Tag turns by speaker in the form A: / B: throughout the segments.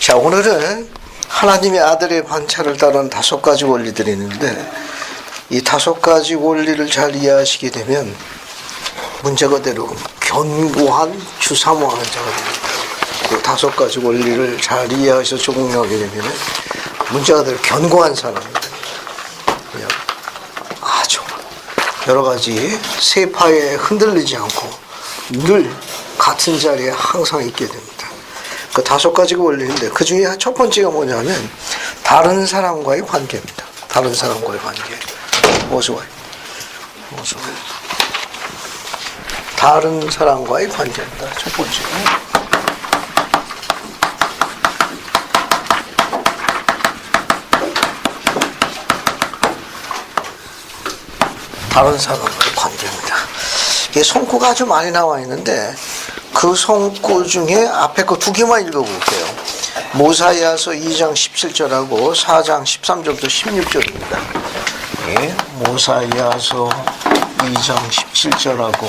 A: 자, 오늘은 하나님의 아들의 관찰을 따른 5가지 원리들이 있는데, 이 5가지 원리를 잘 이해하시게 되면 문제 그대로 견고한 주사모하는 자가 됩니다. 그 5가지 원리를 잘 이해하셔서 적용하게 되면 문제 그대로 견고한 사람입니다. 아주 여러 가지 세파에 흔들리지 않고 늘 같은 자리에 항상 있게 됩니다. 그 5가지가 원리인데, 그 중에 첫 번째가 뭐냐면 다른 사람과의 관계입니다. 다른 사람과의 관계. 어서 다른 사람과의 관계입니다. 첫 번째. 다른 사람과의 관계입니다. 이게 성구가 아주 많이 나와 있는데, 그 성구 중에 앞에 거 2개만 읽어볼게요. 모사이아서 2장 17절하고 4장 13절부터 16절입니다. 예, 모사이아서 2장 17절하고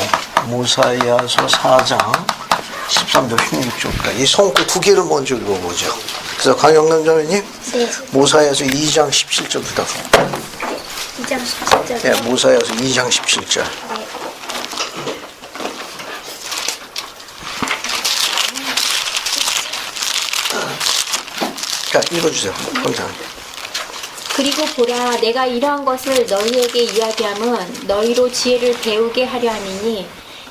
A: 모사이아서 4장 13절 16절까지 이 성구 2개를 먼저 읽어보죠. 그래서 강영남 자매님,
B: 네.
A: 모사이아서 2장 17절부터.
B: 2장 17절.
A: 예, 모사이아서 2장 17절.
B: 네.
A: 자, 읽어주세요. 감사합니다.
B: 그리고 보라, 내가 이러한 것을 너희에게 이야기함은 너희로 지혜를 배우게 하려 함이니,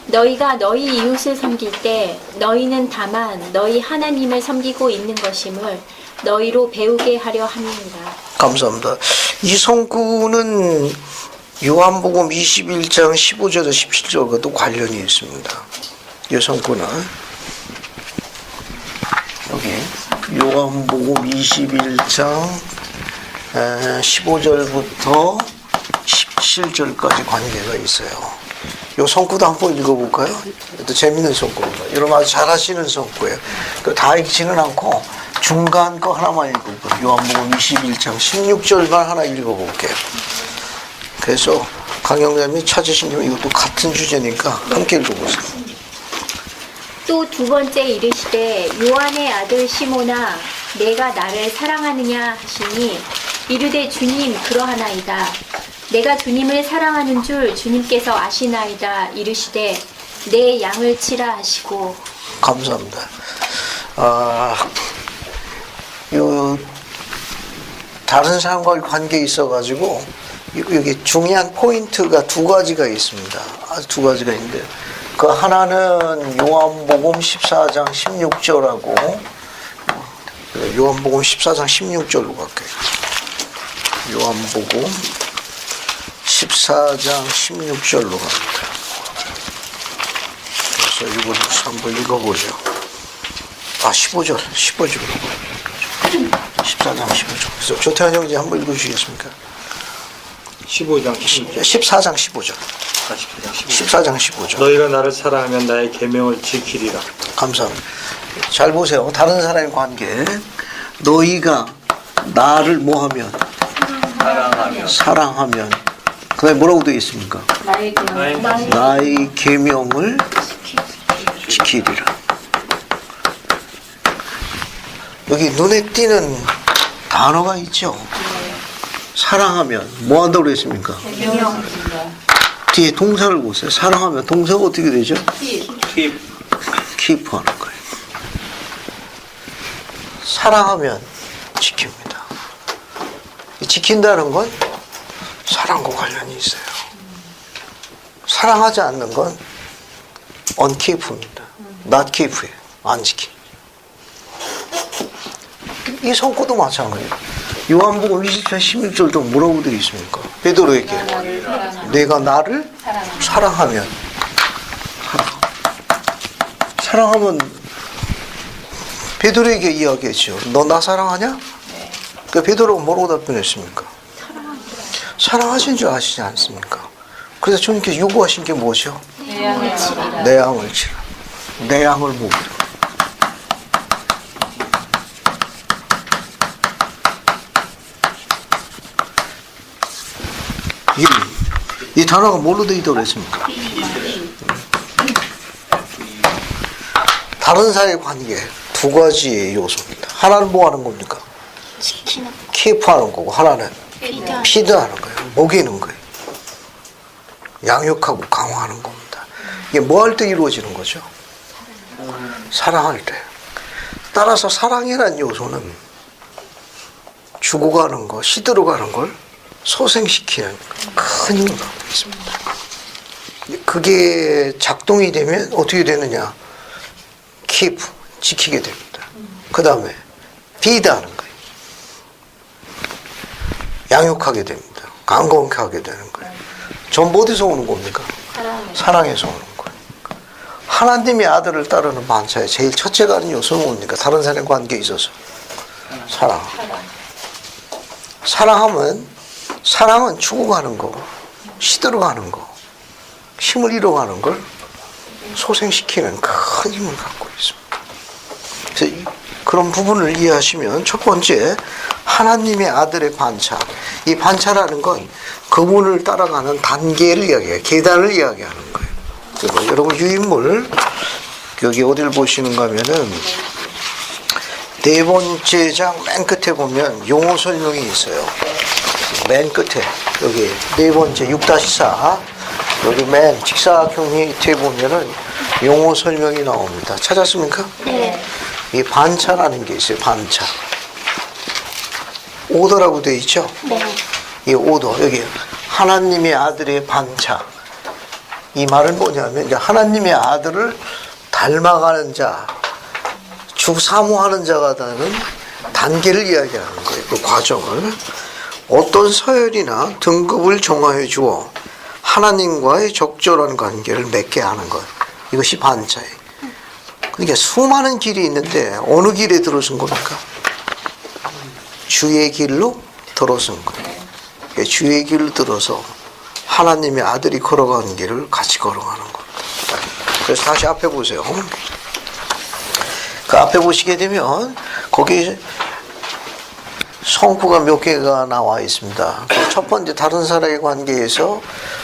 B: 너희가 너희 이웃을 섬길 때 너희는 다만 너희 하나님을 섬기고 있는 것임을 너희로 배우게 하려 함이니라.
A: 감사합니다. 이 성구는 요한복음 21장 15절에서 17절과도 관련이 있습니다. 이 성구는 여기 요한복음 21장 15절부터 17절까지 관계가 있어요. 이 성구도 한번 읽어볼까요? 또 재밌는 성구입니다. 여러분 아주 잘 하시는 성구예요. 다 읽지는 않고 중간 거 하나만 읽어볼게요. 요한복음 21장 16절만 하나 읽어볼게요. 그래서 강영남이 찾으시면 이것도 같은 주제니까 함께 읽어보세요.
B: 또 2번째 이르시되, 요한의 아들 시몬아, 내가 나를 사랑하느냐 하시니, 이르되 주님 그러하나이다. 내가 주님을 사랑하는 줄 주님께서 아시나이다. 이르시되 내 양을 치라 하시고.
A: 감사합니다. 다른 사람과의 관계에 있어가지고 여기 중요한 포인트가 2가지가 있습니다. 아주 2가지가 있는데, 그 하나는 요한복음 14장 16절하고 요한복음 14장 16절로 갈게요. 요한복음 14장 16절로 갑니다. 그래서 이걸 한번 읽어보죠. 15절 14장 15절. 그래서 조태환 형제 한번 읽어주시겠습니까? 14장 15절. 14장 15절.
C: 너희가 나를 사랑하면 나의 계명을 지키리라.
A: 감사합니다. 잘 보세요. 다른 사람의 관계. 너희가 나를 뭐하면? 사랑하면. 그 다음에 뭐라고 되어 있습니까? 나의 계명을 지키리라. 여기 눈에 띄는 단어가 있죠. 사랑하면 뭐 한다고 그랬습니까? 뒤에 동사를 보세요. 사랑하면 동사가 어떻게 되죠? keep 하는 거예요. 사랑하면 지킵니다. 지킨다는 건 사랑과 관련이 있어요. 사랑하지 않는 건 unkeep입니다. not keep예요. 안 지키. 이 성구도 마찬가지예요. 요한복음 20장 16절도 뭐라고 되어 있습니까? 베드로에게 내가 나를 사랑하면 사랑하면 베드로에게 이야기했죠. 너 나 사랑하냐? 그 베드로가 뭐라고 답변했습니까? 사랑하신 줄 아시지 않습니까? 그래서 주님께서 요구하신 게 뭐죠? 내 양을 치라. 내 양을 먹이라. 이 단어가 뭘로 되어 있다고 그랬습니까? 다른 사이의 관계 2가지의 요소입니다. 하나는 뭐 하는 겁니까?
B: 지키는
A: 키프하는 거고 하나는
B: 피드.
A: 피드하는 거예요. 먹이는 거예요. 양육하고 강화하는 겁니다. 이게 뭐 할 때 이루어지는 거죠? 사랑할 때. 따라서 사랑이라는 요소는 죽어가는 거, 시들어가는 걸 소생시키는 큰 힘을 갖고 있습니다. 그게 작동이 되면 어떻게 되느냐? keep, 지키게 됩니다. 그 다음에 feed하는 거예요. 양육하게 됩니다. 강건케 하게 되는 거예요. 전부 어디서 오는 겁니까? 사랑에서 오는 거예요. 하나님의 아들을 따르는 반차의 제일 첫째가 하는 요소는 뭡니까? 다른 사람과 관계에 있어서 사랑. 사랑은 죽어가는 거, 시들어가는 거, 힘을 잃어가는 걸 소생시키는 큰 힘을 갖고 있습니다. 그래서 그런 부분을 이해하시면 첫 번째 하나님의 아들의 반차. 이 반차라는 건 그분을 따라가는 단계를 이야기해요. 계단을 이야기하는 거예요. 그리고 여러분 유인물 여기 어디를 보시는가 하면은 네 번째 장 맨 끝에 보면 용어 설명이 있어요. 맨 끝에 여기 네 번째 6-4 여기 맨 직사각형 밑에 보면은 용어 설명이 나옵니다. 찾았습니까?
B: 네.
A: 이 반차라는 게 있어요. 반차. 오더라고 되어 있죠?
B: 네.
A: 이 오더 여기 하나님의 아들의 반차. 이 말은 뭐냐면 이제 하나님의 아들을 닮아가는 자, 주 사모하는 자가 되는 단계를 이야기하는 거예요. 그 과정을 어떤 서열이나 등급을 정하여 주어 하나님과의 적절한 관계를 맺게 하는 것. 이것이 반차예요. 그러니까 수많은 길이 있는데 어느 길에 들어선 겁니까? 주의 길로 들어선 거예요. 그러니까 주의 길을 들어서 하나님의 아들이 걸어가는 길을 같이 걸어가는 겁니다. 그래서 다시 앞에 보세요. 그 앞에 보시게 되면 거기 성구가 몇 개가 나와 있습니다. 첫 번째 다른 사람의 관계에서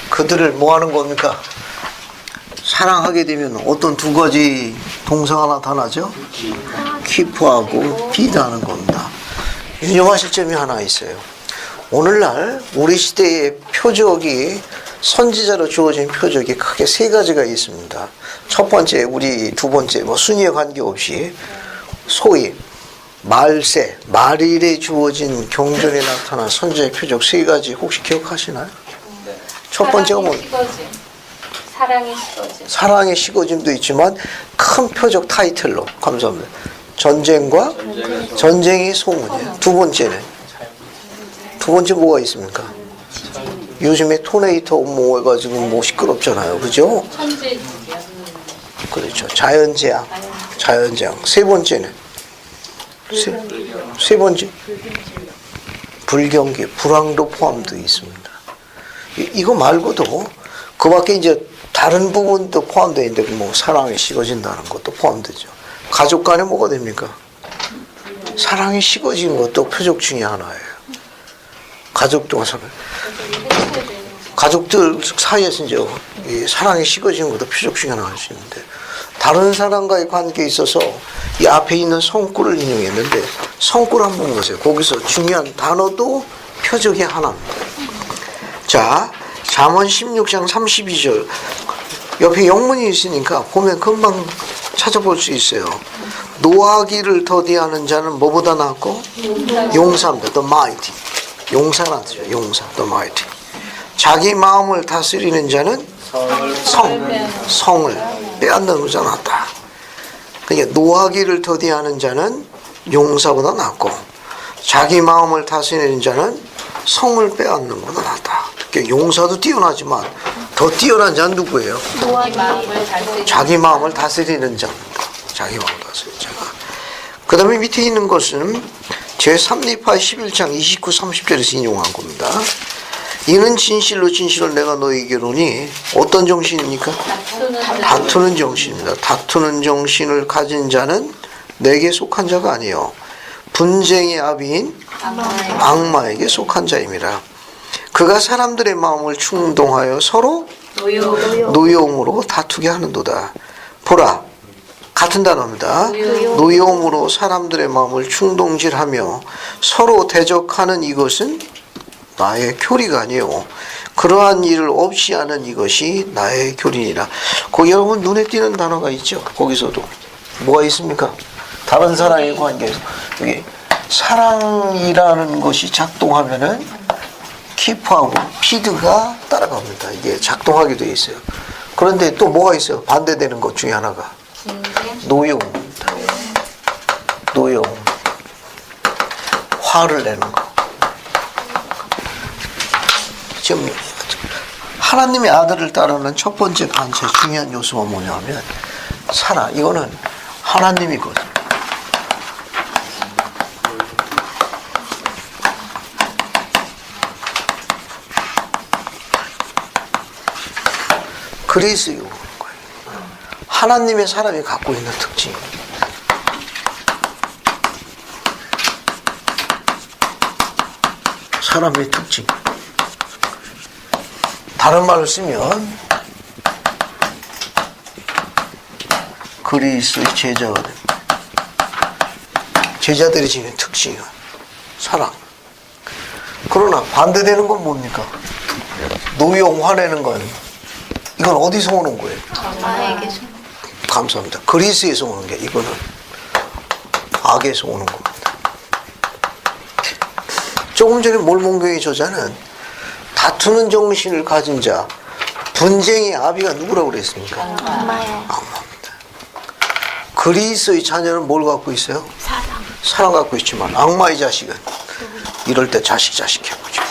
A: 그들을 뭐 하는 겁니까? 사랑하게 되면 어떤 두 가지 동사가 나타나죠? 키프하고 피드하는 겁니다. 유념하실 점이 하나 있어요. 오늘날 우리 시대의 표적이 선지자로 주어진 표적이 크게 세 가지가 있습니다. 첫 번째, 우리 두 번째, 뭐 순위에 관계없이 소위 말세, 말일에 주어진 경전에 나타난 선지자의 표적 세 가지 혹시 기억하시나요? 첫 번째가 뭐?
B: 사랑의 시거짐.
A: 사랑의 시거짐도 있지만 큰 표적 타이틀로 감사합니다. 전쟁과 전쟁의 소문이에요. 두 번째는 두 번째 뭐가 있습니까? 요즘에 토네이터 뭐 해가지고 뭐 시끄럽잖아요, 그죠? 그렇죠. 자연재앙. 세 번째는 세 번째 불경기, 불황도 포함되어 있습니다. 이거 말고도 그 밖에 이제 다른 부분도 포함되어 있는데 뭐 사랑이 식어진다는 것도 포함되죠. 가족 간에 뭐가 됩니까? 사랑이 식어진 것도 표적 중에 하나예요. 가족들 사이에서 이제 이 사랑이 식어진 것도 표적 중에 하나 할 수 있는데 다른 사람과의 관계에 있어서 이 앞에 있는 성구를 인용했는데 성구를 한번 보세요. 거기서 중요한 단어도 표적의 하나입니다. 자, 잠언 16장 32절 옆에 영문이 있으니까 보면 금방 찾아볼 수 있어요. 노하기를 더디하는 자는 뭐보다 낫고? 용사입니다. The mighty. 용사라는 뜻이죠. 용사. The mighty. 자기 마음을 다스리는 자는 성을 빼앗는 자가 낫다. 그러니까 노하기를 더디하는 자는 용사보다 낫고 자기 마음을 다스리는 자는 성을 빼앗는 것보다 낫다. 그러니까 용사도 뛰어나지만 더 뛰어난 자는 누구예요? 자기 마음을 다스리는 자입니다. 자기 마음을 다스리는 자가. 그 다음에 밑에 있는 것은 제3리파 11장 29, 30절에서 인용한 겁니다. 이는 진실로 내가 너에게로니 어떤 정신입니까? 다투는 정신입니다. 다투는 정신을 가진 자는 내게 속한 자가 아니요 분쟁의 아비인 악마에게 속한 자임이라. 그가 사람들의 마음을 충동하여 서로 노여움으로 다투게 하는도다. 보라, 같은 단어입니다. 노용으로 사람들의 마음을 충동질하며 서로 대적하는 이것은 나의 교리가 아니요 그러한 일을 없이 하는 이것이 나의 교리니라. 거기 여러분 눈에 띄는 단어가 있죠. 거기서도 뭐가 있습니까? 다른 사람의 관계에서 여기 사랑이라는 것이 작동하면은 키프하고 피드가 따라갑니다. 이게 작동하게 돼 있어요. 그런데 또 뭐가 있어요? 반대되는 것 중에 하나가 노용입니다. 노용. 화를 내는 거. 지금 하나님의 아들을 따르는 첫 번째 반체 중요한 요소가 뭐냐면 사랑. 이거는 하나님이거든요. 그리스요 거예요. 하나님의 사람이 갖고 있는 특징. 사람의 특징. 다른 말을 쓰면 그리스의 제자가 됩니다. 제자들이 지닌 특징은 사랑. 그러나 반대되는 건 뭡니까? 노용 화내는 건 이건 어디서 오는 거예요?
B: 나에게서.
A: 감사합니다. 그리스에서 오는 게 이거는 악에서 오는 겁니다. 조금 전에 몰몬교의 저자는 다투는 정신을 가진 자, 분쟁의 아비가 누구라고 그랬습니까?
B: 엄마요.
A: 악마입니다. 그리스의 자녀는 뭘 갖고 있어요?
B: 사랑.
A: 사랑 갖고 있지만 악마의 자식은 이럴 때 자식 해보죠.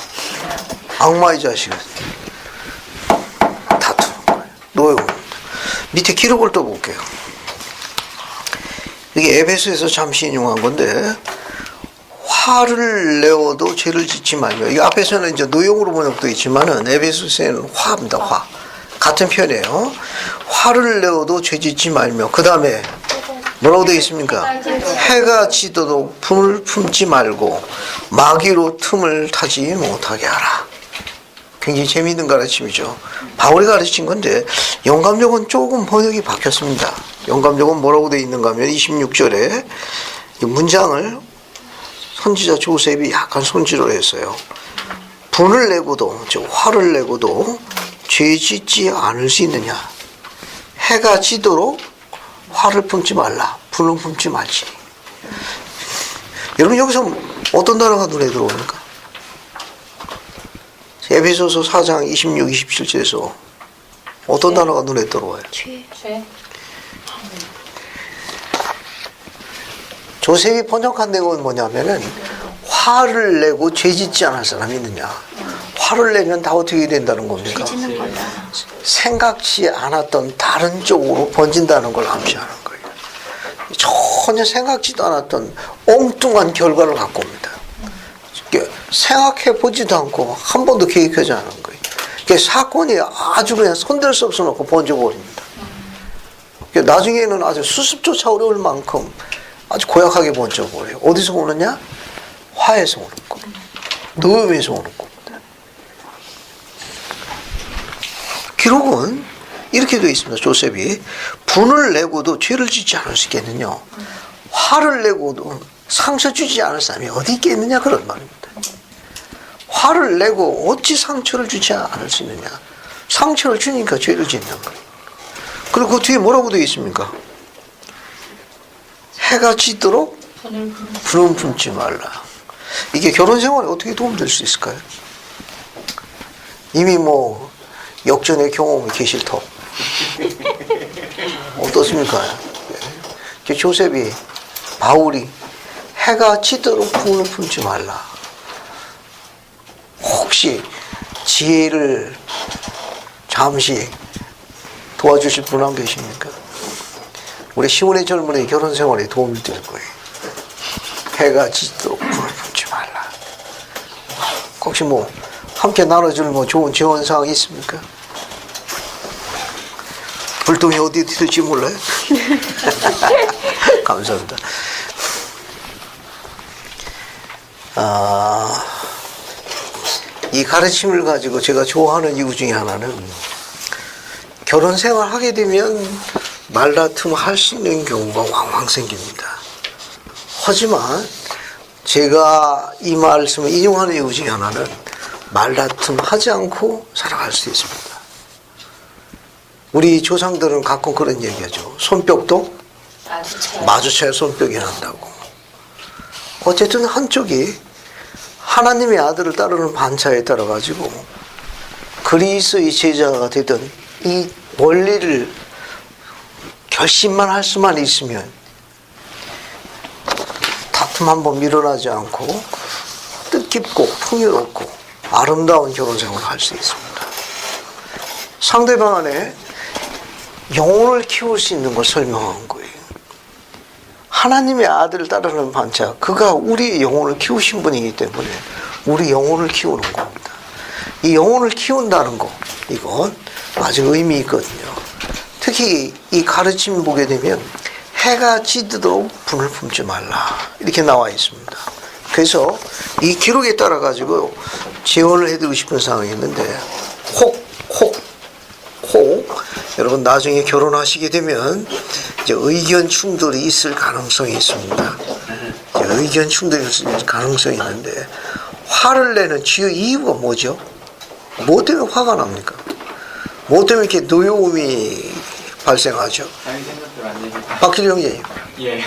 A: 악마의 자식은 다투는 거예요. 노예입니다. 밑에 기록을 또 볼게요. 이게 에베소에서 잠시 인용한 건데 화를 내어도 죄를 짓지 말며. 이 앞에서는 이제 노용으로 번역도 있지만은 에베소서에는 화입니다. 화. 같은 편이에요. 화를 내어도 죄 짓지 말며. 그 다음에 뭐라고 되어 있습니까? 해가 지도록 품을 품지 말고 마귀로 틈을 타지 못하게 하라. 굉장히 재미있는 가르침이죠. 바울이 가르친 건데 영감력은 조금 번역이 바뀌었습니다. 영감력은 뭐라고 되어 있는가 하면 26절에 이 문장을 선지자 조셉이 약간 손질을 했어요. 분을 내고도, 즉 화를 내고도 죄 짓지 않을 수 있느냐. 해가 지도록 화를 품지 말라. 분을 품지 말지. 여러분 여기서 어떤 단어가 눈에 들어옵니까? 에베소서 4장 26, 27절에서 어떤 단어가 눈에 들어와요?
B: 죄.
A: 조셉이 번역한 내용은 뭐냐면은 화를 내고 죄 짓지 않을 사람이 있느냐. 화를 내면 다 어떻게 된다는 겁니까?
B: 죄짓는 거다.
A: 생각지 않았던 다른 쪽으로 번진다는 걸 암시하는 거예요. 전혀 생각지도 않았던 엉뚱한 결과를 갖고 옵니다. 생각해 보지도 않고 한 번도 계획하지 않은 거예요. 사건이 아주 그냥 손댈 수 없어 놓고 번져버립니다. 나중에는 아주 수습조차 어려울 만큼 아주 고약하게 번져버려요. 어디서 오느냐? 화에서 오는 겁니다. 노음에서 오는 겁니다. 기록은 이렇게 되어 있습니다. 조셉이 분을 내고도 죄를 짓지 않을 수 있겠느냐. 화를 내고도 상처 주지 않을 사람이 어디 있겠느냐 그런 말입니다. 화를 내고 어찌 상처를 주지 않을 수 있느냐. 상처를 주니까 죄를 짓는 거예요. 그리고 그 뒤에 뭐라고 되어 있습니까? 해가 지도록 분은 품지 말라. 이게 결혼 생활에 어떻게 도움될 수 있을까요? 이미 뭐 역전의 경험이 계실 터. 어떻습니까? 조셉이, 바울이 해가 지도록 분을 품지 말라. 혹시 지혜를 잠시 도와주실 분 안 계십니까? 우리 시온의 젊은이 결혼 생활에 도움이 될 거예요. 해가 지도록 불을 품지 말라. 혹시 뭐 함께 나눠줄 뭐 좋은 지원 사항 있습니까? 불똥이 어디 있을지 몰라요? 감사합니다. 이 가르침을 가지고 제가 좋아하는 이유 중에 하나는 결혼 생활 하게 되면 말다툼 할 수 있는 경우가 왕왕 생깁니다. 하지만 제가 이 말씀을 인용하는 이유 중에 하나는 말다툼 하지 않고 살아갈 수 있습니다. 우리 조상들은 가끔 그런 얘기하죠. 손뼉도 마주쳐야 손뼉이 난다고. 어쨌든 한쪽이 하나님의 아들을 따르는 반차에 따라 가지고 그리스도의 제자가 되던 이 원리를 결심만 할 수만 있으면 다툼 한번 밀어나지 않고 뜻깊고 풍요롭고 아름다운 결혼 생활을 할 수 있습니다. 상대방 안에 영혼을 키울 수 있는 걸 설명한 거예요. 하나님의 아들을 따르는 반차, 그가 우리의 영혼을 키우신 분이기 때문에 우리 영혼을 키우는 겁니다. 이 영혼을 키운다는 거, 이건 아주 의미 있거든요. 특히 이 가르침 보게 되면 해가 지도록 분을 품지 말라 이렇게 나와 있습니다. 그래서 이 기록에 따라 가지고 재혼을 해드리고 싶은 상황이 있는데 혹 여러분 나중에 결혼하시게 되면 이제 의견 충돌이 있을 가능성이 있습니다. 의견 충돌이 있을 가능성이 있는데 화를 내는 주요 이유가 뭐죠? 뭐 때문에 화가 납니까? 뭐 때문에 이렇게 노여움이 발생하죠?
D: 자기 생각대로 안 되니까.
A: 박길 형님.
D: 예.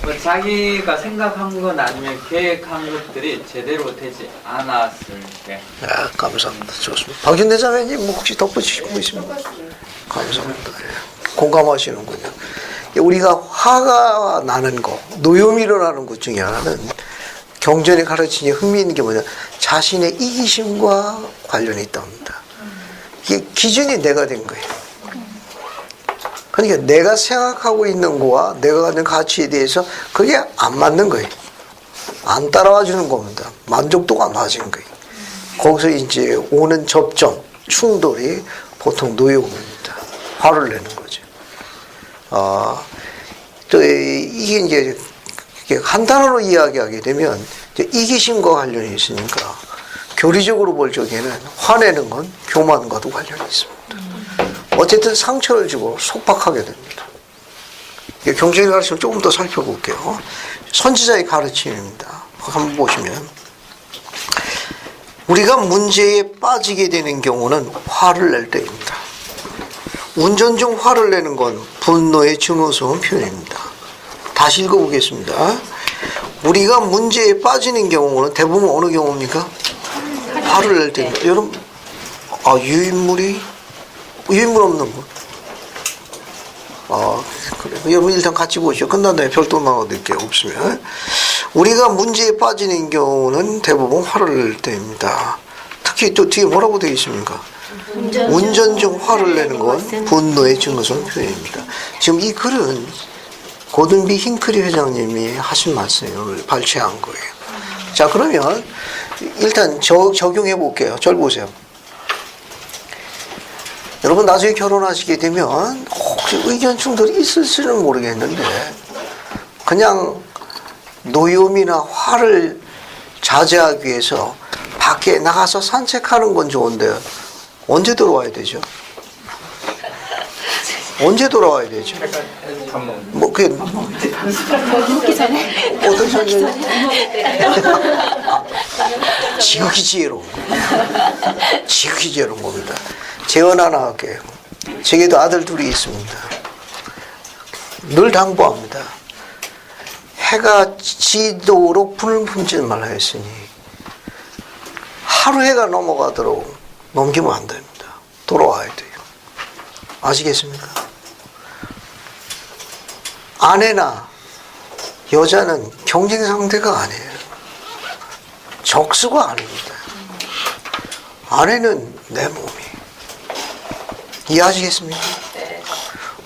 D: 뭐 자기가 생각한 건 아니면 계획한 것들이 제대로 되지 않았을 때.
A: 아, 감사합니다. 좋습니다. 박윤대 자매님 뭐 혹시 덧붙이시고 있습니까? 감사합니다. 예. 공감하시는군요. 우리가 화가 나는 거, 노염이 일어나는 것 중에 하나는 경전에 가르치니 흥미있는 게 뭐냐, 자신의 이기심과 관련이 있답니다. 이게 기준이 내가 된 거예요. 그러니까 내가 생각하고 있는 거와 내가 가진 가치에 대해서 그게 안 맞는 거예요. 안 따라와 주는 겁니다. 만족도가 낮은 거예요. 거기서 이제 오는 접점, 충돌이 보통 노여움입니다. 화를 내는 거죠. 또 이게 이제 한 단어로 이야기하게 되면 이제 이기심과 관련이 있으니까 교리적으로 볼 적에는 화내는 건 교만과도 관련이 있습니다. 어쨌든 상처를 주고 속박하게 됩니다. 경제의 가르침을 조금 더 살펴볼게요. 선지자의 가르침입니다. 한번 보시면 우리가 문제에 빠지게 되는 경우는 화를 낼 때입니다. 운전 중 화를 내는 건 분노의 증오스러운 표현입니다. 다시 읽어보겠습니다. 우리가 문제에 빠지는 경우는 대부분 어느 경우입니까? 화를 낼 때입니다. 여러분, 유인물 없는 거. 그래. 여러분 일단 같이 보시죠. 끝난 다음에 별도 나눠드릴게요. 없으면. 우리가 문제에 빠지는 경우는 대부분 화를 낼 때입니다. 특히 또 뒤에 뭐라고 되어 있습니까? 운전 중 화를 내는 건 분노의 증거스러운 표현입니다. 지금 이 글은 고든비 힝크리 회장님이 하신 말씀을 발췌한 거예요. 자, 그러면 일단 적용해 볼게요. 절 보세요. 여러분 나중에 결혼하시게 되면 혹시 의견 충돌이 있을지는 모르겠는데 그냥 노염이나 화를 자제하기 위해서 밖에 나가서 산책하는 건 좋은데 언제 돌아와야 되죠? 언제 돌아와야 되죠? 뭐 그게
B: 먹기 전에.
A: 어떤 소리예요? 지극히 지혜로운 겁니다. 지극히 지혜로운 겁니다. 재원 하나 할게요. 제게도 아들 둘이 있습니다. 늘 당부합니다. 해가 지도록 불을 품지 말라 했으니 하루 해가 넘어가도록 넘기면 안 됩니다. 돌아와야 돼요. 아시겠습니까? 아내나 여자는 경쟁 상대가 아니에요. 적수가 아닙니다. 아내는 내 몸이. 이해하시겠습니까?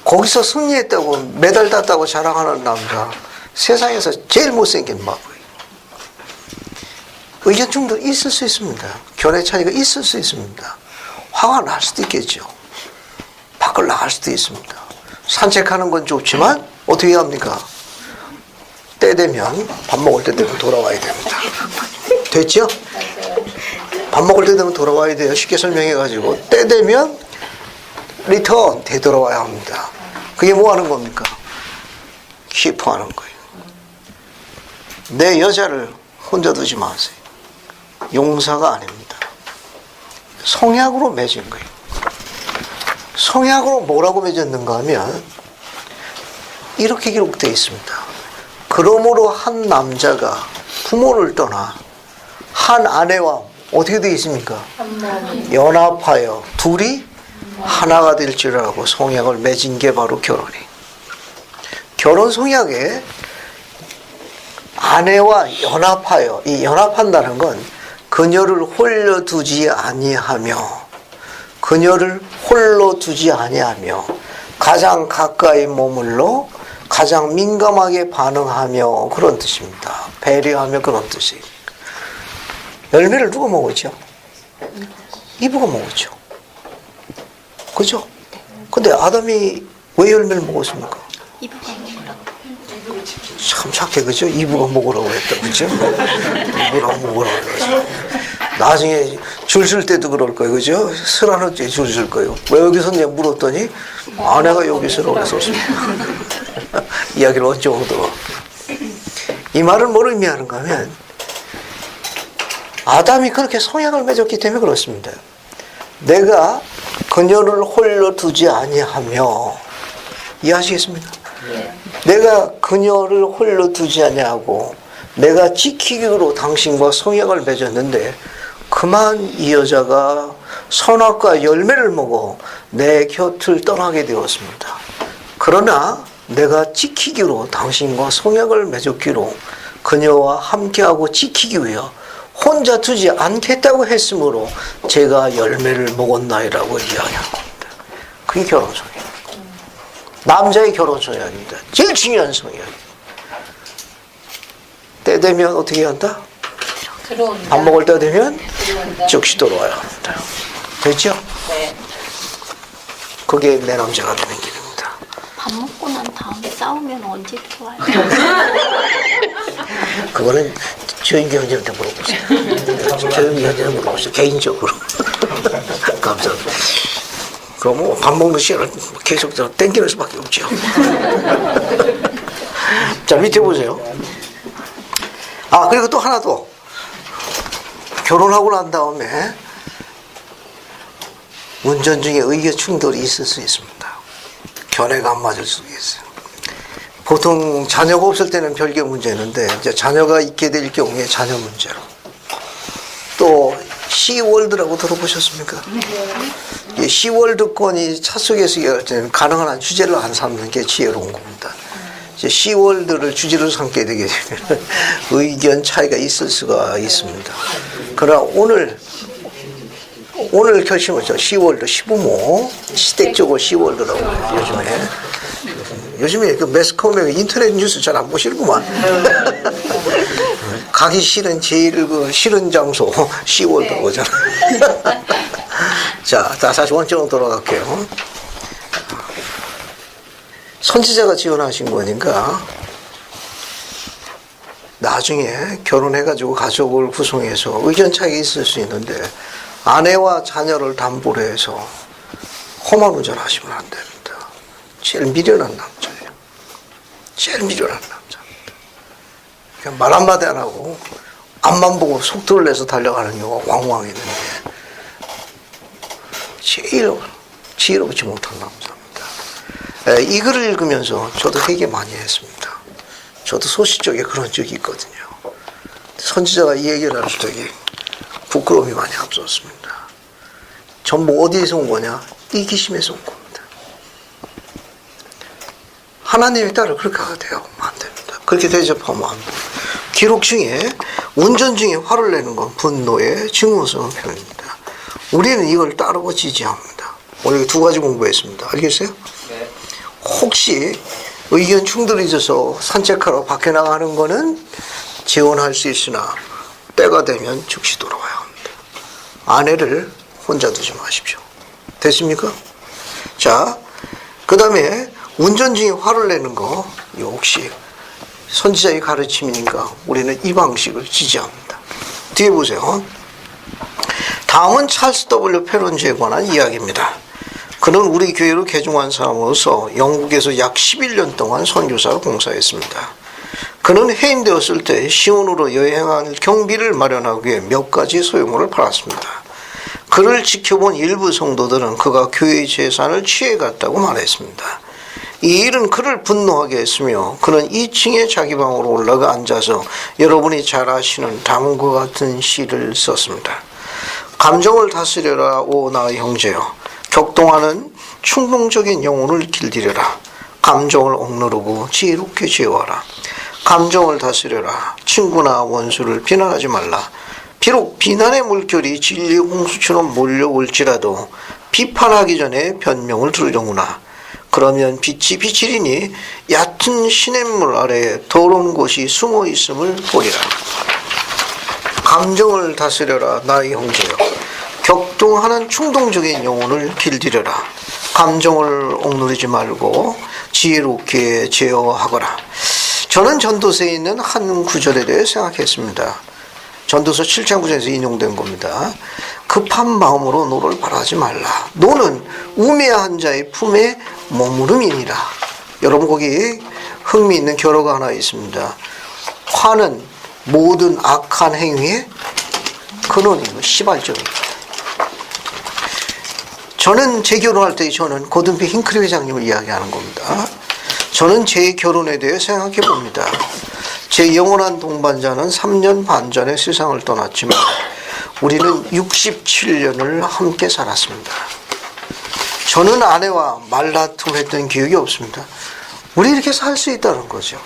A: 거기서 승리했다고 메달 땄다고 자랑하는 남자 세상에서 제일 못생긴 바보예요. 의견 충돌 있을 수 있습니다. 견해 차이가 있을 수 있습니다. 화가 날 수도 있겠죠. 밖을 나갈 수도 있습니다. 산책하는 건 좋지만 어떻게 해야 합니까? 때 되면 밥 먹을 때 되면 돌아와야 됩니다. 됐죠? 밥 먹을 때 되면 돌아와야 돼요. 쉽게 설명해 가지고 때 되면 리턴 되돌아와야 합니다. 그게 뭐 하는 겁니까? 키퍼하는 거예요. 내 여자를 혼자 두지 마세요. 용사가 아닙니다. 성약으로 맺은 거예요. 성약으로 뭐라고 맺었는가 하면 이렇게 기록되어 있습니다. 그러므로 한 남자가 부모를 떠나 한 아내와 어떻게 되어 있습니까? 연합하여 둘이 하나가 될 줄 알고 성약을 맺은 게 바로 결혼이에요. 결혼 성약에 아내와 연합하여, 이 연합한다는 건 그녀를 홀려 두지 아니하며, 그녀를 홀로 두지 아니하며 가장 가까이 머물러 가장 민감하게 반응하며 그런 뜻입니다. 배려하며 그런 뜻이에요. 열매를 누가 먹었죠? 이브가 먹었죠. 그죠? 근데 아담이 왜 열매를 먹었습니까?
B: 이브가 먹으라고.
A: 참 착해, 그죠? 이브가 먹으라고 했다, 그죠? 이브가 먹으라고 그랬어. 나중에 줄 쓸 때도 그럴 거예요, 그죠? 설하는 때 줄 쓸 거예요. 왜 여기 섰냐 물었더니 아내가 여기 서라고 했었습니다. 이야기를 언제 오도. 이 말은 뭘 의미하는가 하면 아담이 그렇게 성약을 맺었기 때문에 그렇습니다. 내가 그녀를 홀려 두지 아니하며, 이해하시겠습니까? 내가 그녀를 홀려 두지 아니하고 내가 지키기로 당신과 성약을 맺었는데 그만 이 여자가 선악과 열매를 먹어 내 곁을 떠나게 되었습니다. 그러나 내가 지키기로 당신과 성약을 맺었기로 그녀와 함께하고 지키기 위하여 혼자 두지 않겠다고 했으므로 제가 열매를 먹었나이라고 이야기한 겁니다. 그게 결혼 성약. 남자의 결혼 성약입니다. 제일 중요한 성약. 때 되면 어떻게 한다?
E: 들어온다.
A: 밥 먹을 때 되면
E: 들어온다.
A: 즉시 돌아와야 합니다. 됐죠?
E: 네.
A: 그게 내 남자가 되는 길입니다.
B: 밥 먹고 난 다음에 싸우면 언제 들어와요?
A: 그거는 조인경 형제한테 물어보세요. 조인경 형제한테 물어보세요. 개인적으로. 감사합니다. 그럼 뭐 밥 먹는 시간을 계속 땡기는 수밖에 없죠. 자, 밑에 보세요. 아, 그리고 또 하나 더. 결혼하고 난 다음에 운전 중에 의견 충돌이 있을 수 있습니다. 견해가 안 맞을 수 있어요. 보통 자녀가 없을 때는 별개 문제였는데 이제 자녀가 있게 될 경우에 자녀 문제로. 또 시월드라고 들어보셨습니까? 이 시월드권이 차 속에서 얘기할 때는 가능한 한 주제를 안 삼는 게 지혜로운 겁니다. 이제 시월드를 주제로 삼게 되게 되면 의견 차이가 있을 수가 있습니다. 그러나 오늘 결심하죠. 시월드, 시부모, 시댁적으로 시월드라고 해요, 요즘에 그 매스컴에 인터넷 뉴스 잘 안 보시는구만. 가기 싫은 제일 그 싫은 장소 시월드 거잖아. 자, 다시 원점으로 돌아갈게요. 선지자가 지원하신 거니까 나중에 결혼해가지고 가족을 구성해서 의견 차이가 있을 수 있는데 아내와 자녀를 담보로 해서 험한 운전 하시면 안 됩니다. 제일 미련한 남자예요. 제일 미련한 남자입니다. 그냥 말 한마디 안 하고 앞만 보고 속도를 내서 달려가는 경우가 왕왕 있는데 제일 지혜롭지 못한 남자입니다. 이 글을 읽으면서 저도 회개 많이 했습니다. 저도 소시적에 그런 적이 있거든요. 선지자가 이 얘기를 할 적에 부끄러움이 많이 앞섰습니다. 전부 어디에서 온 거냐? 이기심에서 온 겁니다. 하나님의 딸을 그렇게 하면 안 됩니다. 그렇게 대접하면 안 됩니다. 기록 중에 운전 중에 화를 내는 건 분노의 증오스러운 표현입니다. 우리는 이걸 따르고 지지합니다. 오늘 두 가지 공부했습니다. 알겠어요?
D: 네.
A: 혹시 의견 충돌이 있어서 산책하러 밖에 나가는 거는 재혼할 수 있으나 때가 되면 즉시 돌아와야 합니다. 아내를 혼자 두지 마십시오. 됐습니까? 자, 그 다음에 운전 중에 화를 내는 거 역시 선지자의 가르침이니까 우리는 이 방식을 지지합니다. 뒤에 보세요. 다음은 찰스 W. 페론즈에 관한 이야기입니다. 그는 우리 교회로 개종한 사람으로서 영국에서 약 11년 동안 선교사로 봉사했습니다. 그는 해임되었을 때 시온으로 여행할 경비를 마련하기 위해 몇 가지 소유물을 팔았습니다. 그를 지켜본 일부 성도들은 그가 교회의 재산을 취해갔다고 말했습니다. 이 일은 그를 분노하게 했으며 그는 2층에 자기 방으로 올라가 앉아서 여러분이 잘 아시는 다음과 같은 시를 썼습니다. 감정을 다스려라 오 나의 형제여. 격동하는 충동적인 영혼을 길들여라. 감정을 억누르고 지혜롭게 제어하라. 감정을 다스려라. 친구나 원수를 비난하지 말라. 비록 비난의 물결이 진리의 홍수처럼 몰려올지라도 비판하기 전에 변명을 들으려구나. 그러면 빛이 비치리니 얕은 시냇물 아래에 더러운 곳이 숨어 있음을 보리라. 감정을 다스려라 나의 형제여. 격동하는 충동적인 영혼을 길들여라. 감정을 억누르지 말고 지혜롭게 제어하거라. 저는 전도서에 있는 한 구절에 대해 생각했습니다. 전도서 7장 9절에서 인용된 겁니다. 급한 마음으로 노를 바라지 말라. 노는 우매한 자의 품에 머무름이니라. 여러분 거기 흥미있는 결어가 하나 있습니다. 화는 모든 악한 행위의 근원이고 시발점입니다. 저는 제 결혼할 때 저는 고든피 힝크리 회장님을 이야기하는 겁니다. 저는 제 결혼에 대해 생각해 봅니다. 제 영원한 동반자는 3년 반 전에 세상을 떠났지만 우리는 67년을 함께 살았습니다. 저는 아내와 말다툼을 했던 기억이 없습니다. 우리 이렇게 살 수 있다는 거죠.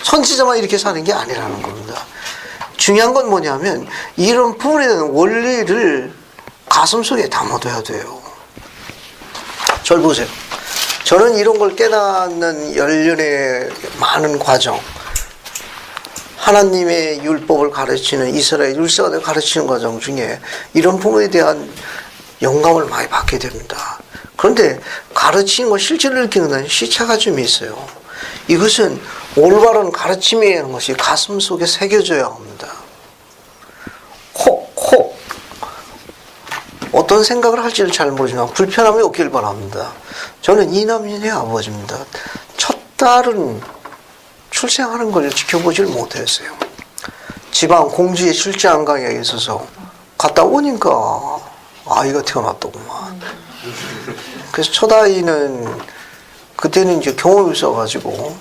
A: 선지자만 이렇게 사는 게 아니라는 겁니다. 중요한 건 뭐냐면 이런 부분에 대한 원리를 가슴속에 담아둬야 돼요. 절 보세요. 저는 이런 걸 깨닫는 열련의 많은 과정, 하나님의 율법을 가르치는 이스라엘 율사를 가르치는 과정 중에 이런 부분에 대한 영감을 많이 받게 됩니다. 그런데 가르치는 거 실제로 느끼는 데는 시차가 좀 있어요. 이것은 올바른 가르침이라는 것이 가슴 속에 새겨져야 합니다. 혹 어떤 생각을 할지를 잘 모르지만 불편함이 없길 바랍니다. 저는 이남진의 아버지입니다. 첫 딸은 출생하는 걸 지켜보질 못했어요. 지방 공주에 출장 가게 있어서 갔다 오니까 아이가 태어났더구만. 그래서 첫 아이는 그때는 이제 경험이 있어가지고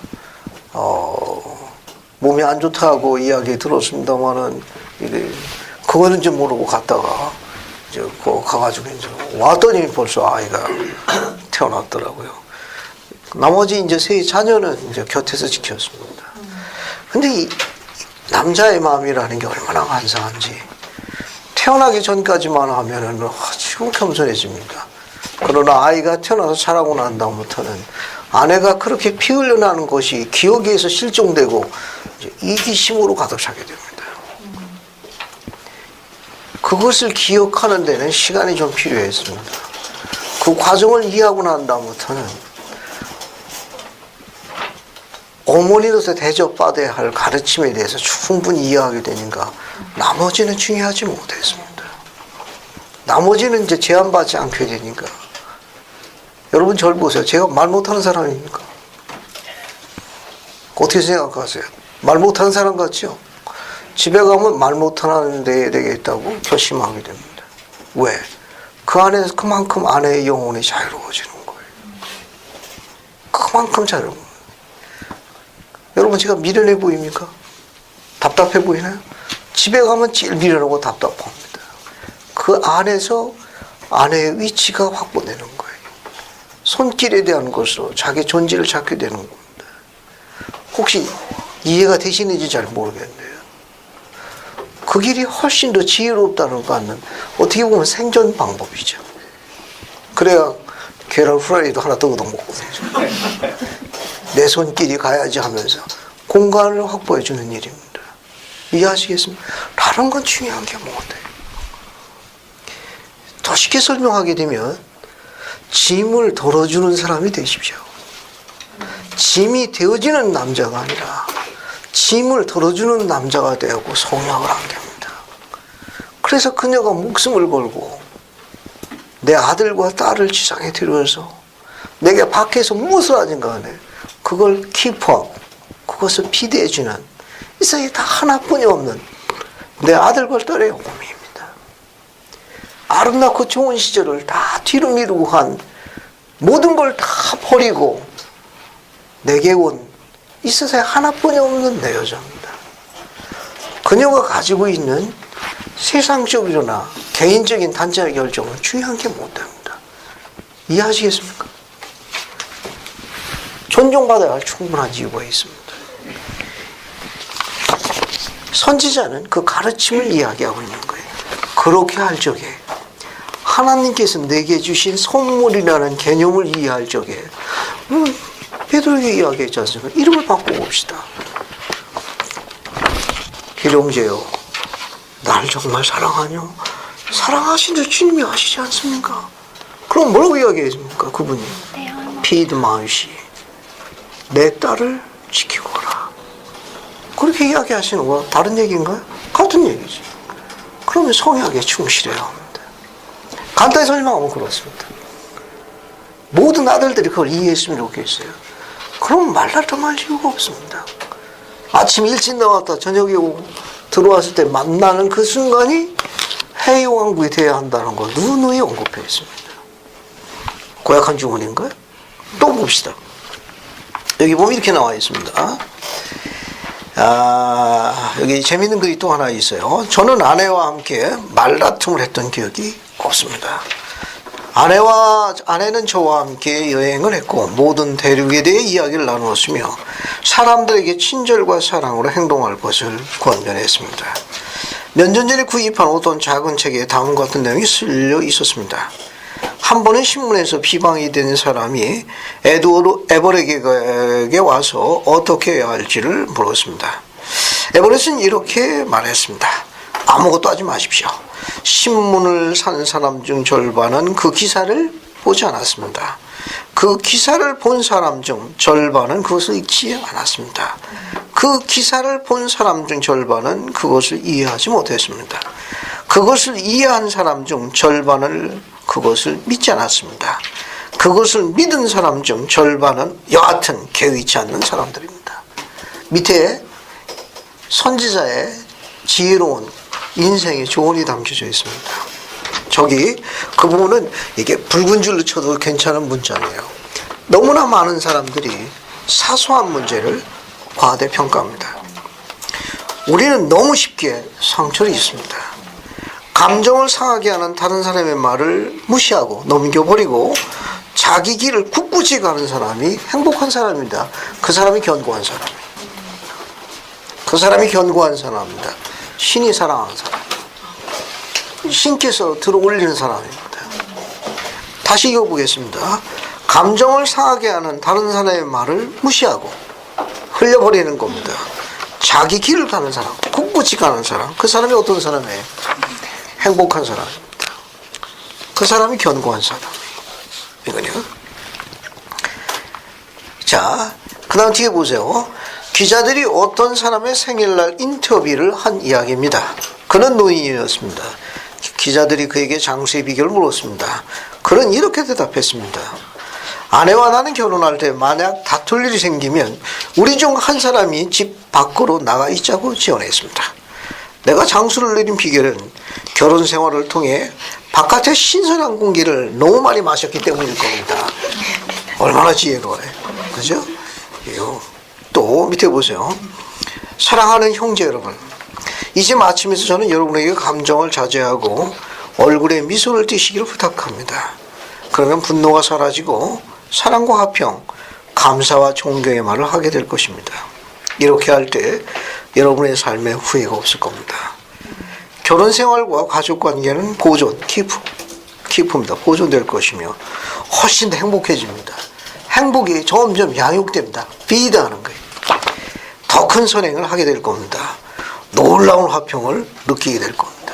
A: 몸이 안 좋다고 이야기 들었습니다만은 그거는 이제 모르고 갔다가 이제 가가지고 이제 왔더니 벌써 아이가 태어났더라고요. 나머지 이제 세 자녀는 이제 곁에서 지켰습니다. 근데 이 남자의 마음이라는 게 얼마나 간사한지 태어나기 전까지만 하면은 아주 겸손해집니다. 그러나 아이가 태어나서 자라고 난 다음부터는 아내가 그렇게 피 흘려나는 것이 기억에서 실종되고 이제 이기심으로 가득 차게 됩니다. 그것을 기억하는 데는 시간이 좀 필요했습니다. 그 과정을 이해하고 난 다음부터는 어머니로서 대접받아야 할 가르침에 대해서 충분히 이해하게 되니까 나머지는 중요하지 못했습니다. 나머지는 이제 제한받지 않게 되니까. 여러분 절 보세요. 제가 말 못하는 사람입니까? 어떻게 생각하세요? 말 못하는 사람 같죠? 집에 가면 말 못하는 데에 되겠다고 결심하게 됩니다. 왜? 그 안에서 그만큼 아내의 영혼이 자유로워지는 거예요. 그만큼 자유로운 거예요. 여러분 제가 미련해 보입니까? 답답해 보이나요? 집에 가면 제일 미련하고 답답합니다. 그 안에서 아내의 위치가 확보되는 거예요. 손길에 대한 것으로 자기 존재를 찾게 되는 겁니다. 혹시 이해가 되시는지 잘 모르겠네요. 그 길이 훨씬 더 지혜롭다는 것은 어떻게 보면 생존 방법이죠. 그래야 계란 후라이도 하나 더 얻어먹거든요. 내 손길이 가야지 하면서 공간을 확보해 주는 일입니다. 이해하시겠습니까? 다른 건 중요한 게 뭐예요? 더 쉽게 설명하게 되면 짐을 덜어주는 사람이 되십시오. 짐이 되어지는 남자가 아니라 짐을 덜어주는 남자가 되고 성약을 하게 됩니다. 그래서 그녀가 목숨을 걸고 내 아들과 딸을 지상에 들여서 내게 밖에서 무엇을 하든가 간에 그걸 키퍼하고 그것을 비대해주는 이 세상에 다 하나뿐이 없는 내 아들과 딸의 영혼입니다. 아름답고 좋은 시절을 다 뒤로 미루고 한 모든 걸 다 버리고 내게 온 이 세상에 하나뿐이 없는 내 여자입니다. 그녀가 가지고 있는 세상적이거나 개인적인 단죄의 결정은 중요한 게 못됩니다. 이해하시겠습니까? 존중받아야 할 충분한 이유가 있습니다. 선지자는 그 가르침을 이야기하고 있는 거예요. 그렇게 할 적에 하나님께서 내게 주신 선물이라는 개념을 이해할 적에 베드로에게 이야기했지 않습니까? 이름을 바꿔봅시다. 기룡제요, 날 정말 사랑하뇨? 사랑하신 줄 주님이 아시지 않습니까? 그럼 뭐라고 이야기했습니까? 그분이 피드 마우시, 내 딸을 지키거라. 그렇게 이야기하시는 거 다른 얘기인가요? 같은 얘기지. 그러면 성약에 충실해야 합니다. 간단히 설명하면 그렇습니다. 모든 아들들이 그걸 이해했으면 좋겠어요. 그럼 말랄 이유가 없습니다. 아침 일찍 나왔다 저녁에 오고 들어왔을 때 만나는 그 순간이 해외왕국이 되어야 한다는 걸 누누이 언급해 있습니다. 고약한 주문인가요? 또 봅시다. 여기 보면 이렇게 나와 있습니다. 여기 재밌는 글이 또 하나 있어요. 저는 아내와 함께 말다툼을 했던 기억이 없습니다. 아내는 저와 함께 여행을 했고 모든 대륙에 대해 이야기를 나누었으며 사람들에게 친절과 사랑으로 행동할 것을 권면했습니다. 몇 년 전에 구입한 어떤 작은 책에 다음과 같은 내용이 실려 있었습니다. 한 번은 신문에서 비방이 된 사람이 에버렉에게 와서 어떻게 해야 할지를 물었습니다. 에버렉은 이렇게 말했습니다. 아무것도 하지 마십시오. 신문을 산 사람 중 절반은 그 기사를 보지 않았습니다. 그 기사를 본 사람 중 절반은 그것을 읽지 않았습니다. 그 기사를 본 사람 중 절반은 그것을 이해하지 못했습니다. 그것을 이해한 사람 중 절반은 그것을 믿지 않았습니다. 그것을 믿은 사람 중 절반은 여하튼 개의치 않는 사람들입니다. 밑에 선지자의 지혜로운 인생의 조언이 담겨져 있습니다. 저기 그 부분은 이게 붉은 줄로 쳐도 괜찮은 문자예요. 너무나 많은 사람들이 사소한 문제를 과대평가합니다. 우리는 너무 쉽게 상처를 입습니다. 감정을 상하게 하는 다른 사람의 말을 무시하고 넘겨버리고 자기 길을 굳굳이 가는 사람이 행복한 사람입니다. 그 사람이 견고한 사람이에요. 그 사람이 견고한 사람입니다. 신이 사랑하는 사람, 신께서 들어올리는 사람입니다. 다시 읽어보겠습니다. 감정을 상하게 하는 다른 사람의 말을 무시하고 흘려버리는 겁니다. 자기 길을 가는 사람, 굳굳이 가는 사람, 그 사람이 어떤 사람이에요? 행복한 사람입니다. 그 사람이 견고한 사람이에요. 이거요. 자, 그 다음 뒤에 보세요. 기자들이 어떤 사람의 생일날 인터뷰를 한 이야기입니다. 그는 노인이었습니다. 기자들이 그에게 장수의 비결을 물었습니다. 그는 이렇게 대답했습니다. 아내와 나는 결혼할 때 만약 다툴 일이 생기면 우리 중 한 사람이 집 밖으로 나가 있자고 지원했습니다. 내가 장수를 내린 비결은 결혼 생활을 통해 바깥의 신선한 공기를 너무 많이 마셨기 때문일 겁니다. 얼마나 지혜로워요. 그죠? 또 밑에 보세요. 사랑하는 형제 여러분, 이제 마치면서 저는 여러분에게 감정을 자제하고 얼굴에 미소를 띠시기를 부탁합니다. 그러면 분노가 사라지고 사랑과 화평, 감사와 존경의 말을 하게 될 것입니다. 이렇게 할 때 여러분의 삶에 후회가 없을 겁니다. 결혼 생활과 가족 관계는 보존, 키프입니다. 보존될 것이며 훨씬 더 행복해집니다. 행복이 점점 양육됩니다. 비드하는 거예요. 더 큰 선행을 하게 될 겁니다. 놀라운 화평을 느끼게 될 겁니다.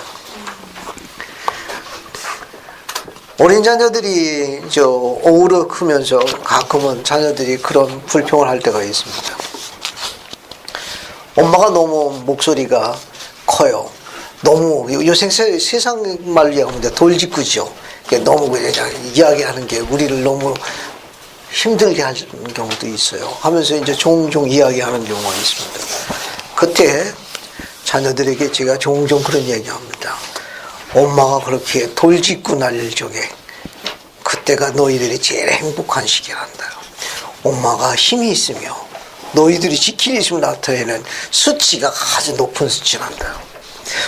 A: 어린 자녀들이 오우러 크면서 가끔은 자녀들이 그런 불평을 할 때가 있습니다. 엄마가 너무 목소리가 커요. 너무 요새 세상 말로 얘기하면 돌직구죠. 너무 그냥 이야기하는 게 우리를 너무 힘들게 하는 경우도 있어요. 하면서 이제 종종 이야기하는 경우가 있습니다. 그때 자녀들에게 제가 종종 그런 얘기합니다. 엄마가 그렇게 돌짓고 날 적에 그때가 너희들이 제일 행복한 시기란다. 엄마가 힘이 있으며 너희들이 지킬 힘을 나타내는 수치가 아주 높은 수치란다.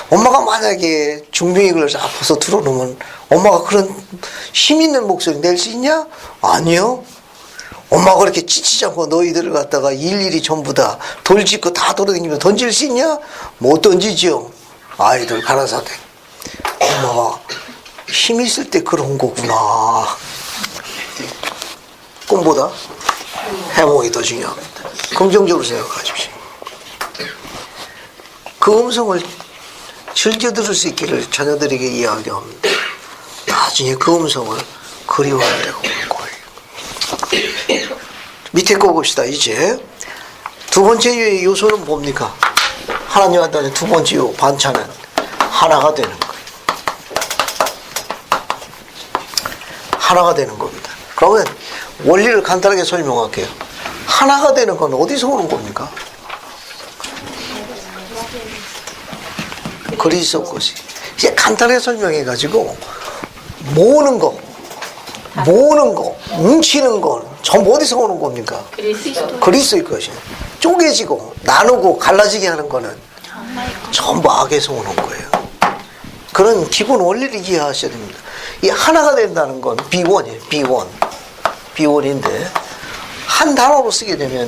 A: 엄마가 만약에 중병이 걸려서 아파서 들어놓으면 엄마가 그런 힘 있는 목소리 낼 수 있냐? 아니요. 엄마가 그렇게 지치지 않고 너희들을 갖다가 일일이 전부 다 돌짓고 다 돌아다니며 던질 수 있냐? 못 던지죠. 아이들 가라사대. 엄마가 힘 있을 때 그런 거구나. 꿈보다 해몽이 더 중요합니다. 긍정적으로 생각하십시오. 그 음성을 즐겨 들을 수 있기를 자녀들에게 이야기합니다. 나중에 그 음성을 그리워할 때가 올 거예요. 밑에 거 봅시다. 이제 두 번째 요소는 뭡니까? 하나님한테 두 번째 요 반찬은 하나가 되는 거예요. 하나가 되는 겁니다. 그러면 원리를 간단하게 설명할게요. 하나가 되는 건 어디서 오는 겁니까? 그리스도 것이. 이제 간단하게 설명해가지고 모으는 거, 뭉치는 건 전부 어디서 오는 겁니까? 그리스도의 것이. 쪼개지고 나누고 갈라지게 하는 거는 전부 악에서 오는 거예요. 그런 기본 원리를 이해하셔야 됩니다. 이 하나가 된다는 건 비원이에요. 비원인데 한 단어로 쓰게 되면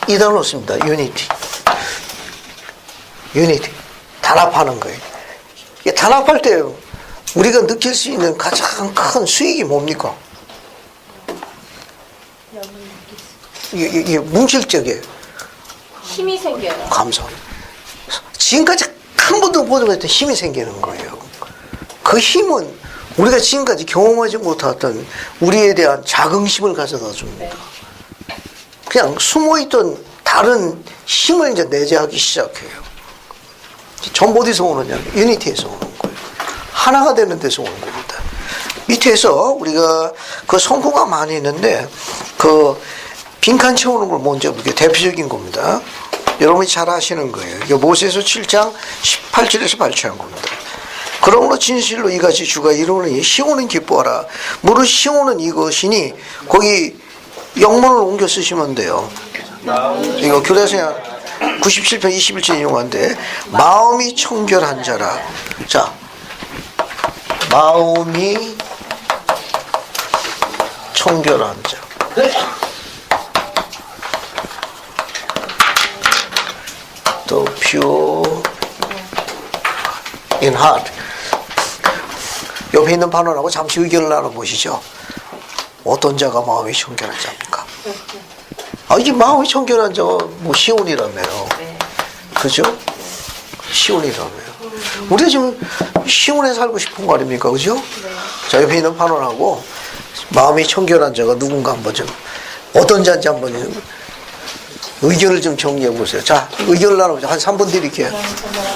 A: 이 단어로 씁니다. 유니티. 단합하는 거예요. 단합할 때 우리가 느낄 수 있는 가장 큰 수익이 뭡니까? 이게 뭉칠 적에
B: 힘이 생겨요.
A: 감사합니다. 지금까지 한 번도 보지 못했던 힘이 생기는 거예요. 그 힘은 우리가 지금까지 경험하지 못했던 우리에 대한 자긍심을 가져다 줍니다. 그냥 숨어있던 다른 힘을 이제 내재하기 시작해요. 전부 어디서 오느냐? 유니티에서 오는 거예요. 하나가 되는 데서 오는 겁니다. 밑에서 우리가 그 성구가 많이 있는데 그 빈칸 채우는 걸 먼저 볼게요. 대표적인 겁니다. 여러분이 잘 아시는 거예요. 이거 모세서 7장 18절에서 발췌한 겁니다. 그러므로 진실로 이같이 주가 이루니 시온은 기뻐하라. 무릇 시온은 이것이니 거기 영문을 옮겨 쓰시면 돼요. 이거 교대서야 97편 21절 인용한데 마음이 청결한 자라. 자, 마음이 청결한 자. 또 pure in heart. 옆에 있는 반원하고 잠시 의견을 나눠보시죠. 어떤 자가 마음이 청결한 자입니까? 이게 마음이 청결한 자가 뭐 시온이라며요. 그죠? 시온이라며요. 우리가 지금 시온에 살고 싶은 거 아닙니까? 그죠? 자, 옆에 있는 반원하고 마음이 청결한 자가 누군가 한번 좀 어떤 자인지 한번 의견을 좀 정리해 보세요. 자, 의견을 나눠보자. 한 3분 드릴게요.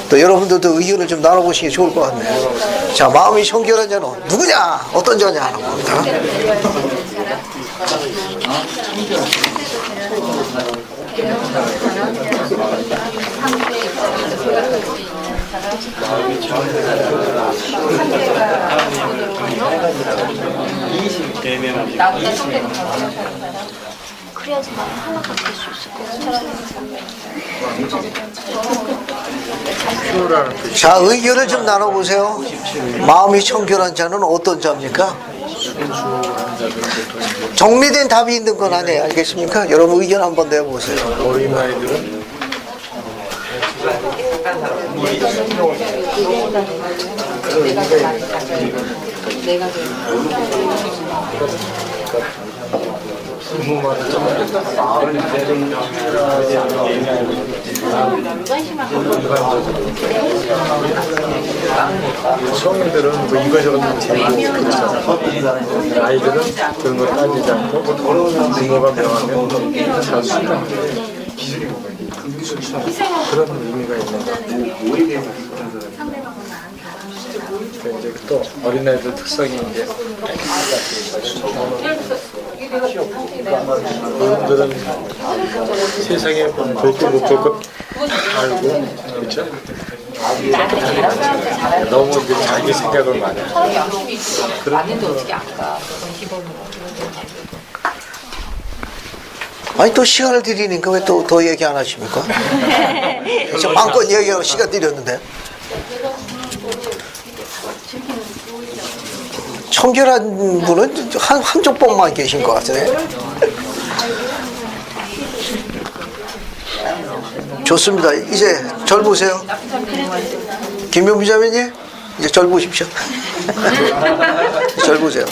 A: 또 여러분들도 의견을 좀 나눠보시는 게 좋을 것 같네요. 자, 마음이 청결한 자는 누구냐? 어떤 자냐? 하는 겁니다.
B: 그래야지만 하나가 될 수 있을
A: 자, 의견을 좀 나눠보세요. 마음이 청결한 자는 어떤 자입니까? 정리된 답이 있는 건 아니에요. 알겠습니까? 여러분 의견 한번 내보세요.
C: 어린아이들은 성인들은 뭐 이거저거 재미있고 그렇잖아. 아이들은 그런 거 따지지 않고 증거가 명하면 잘 수용해. 그런 의미가 있는 것 같아요. 이제 또 또 어린아이들 특성이 이제 어른들은 세상에 볼거 못 볼 거 다 알고 그렇죠? 너무 이제 자기 생각을 많이 하죠.
A: 아니 또 시간을 드리니까 왜 또 더 얘기 안 하십니까? 저 마음껏 얘기하고 시간 드렸는데. 청결한 분은 한쪽 번만 계신 것 같으네. 좋습니다. 이제 절 보세요. 김용미 자매님, 이제 절 보십시오. 절 보세요.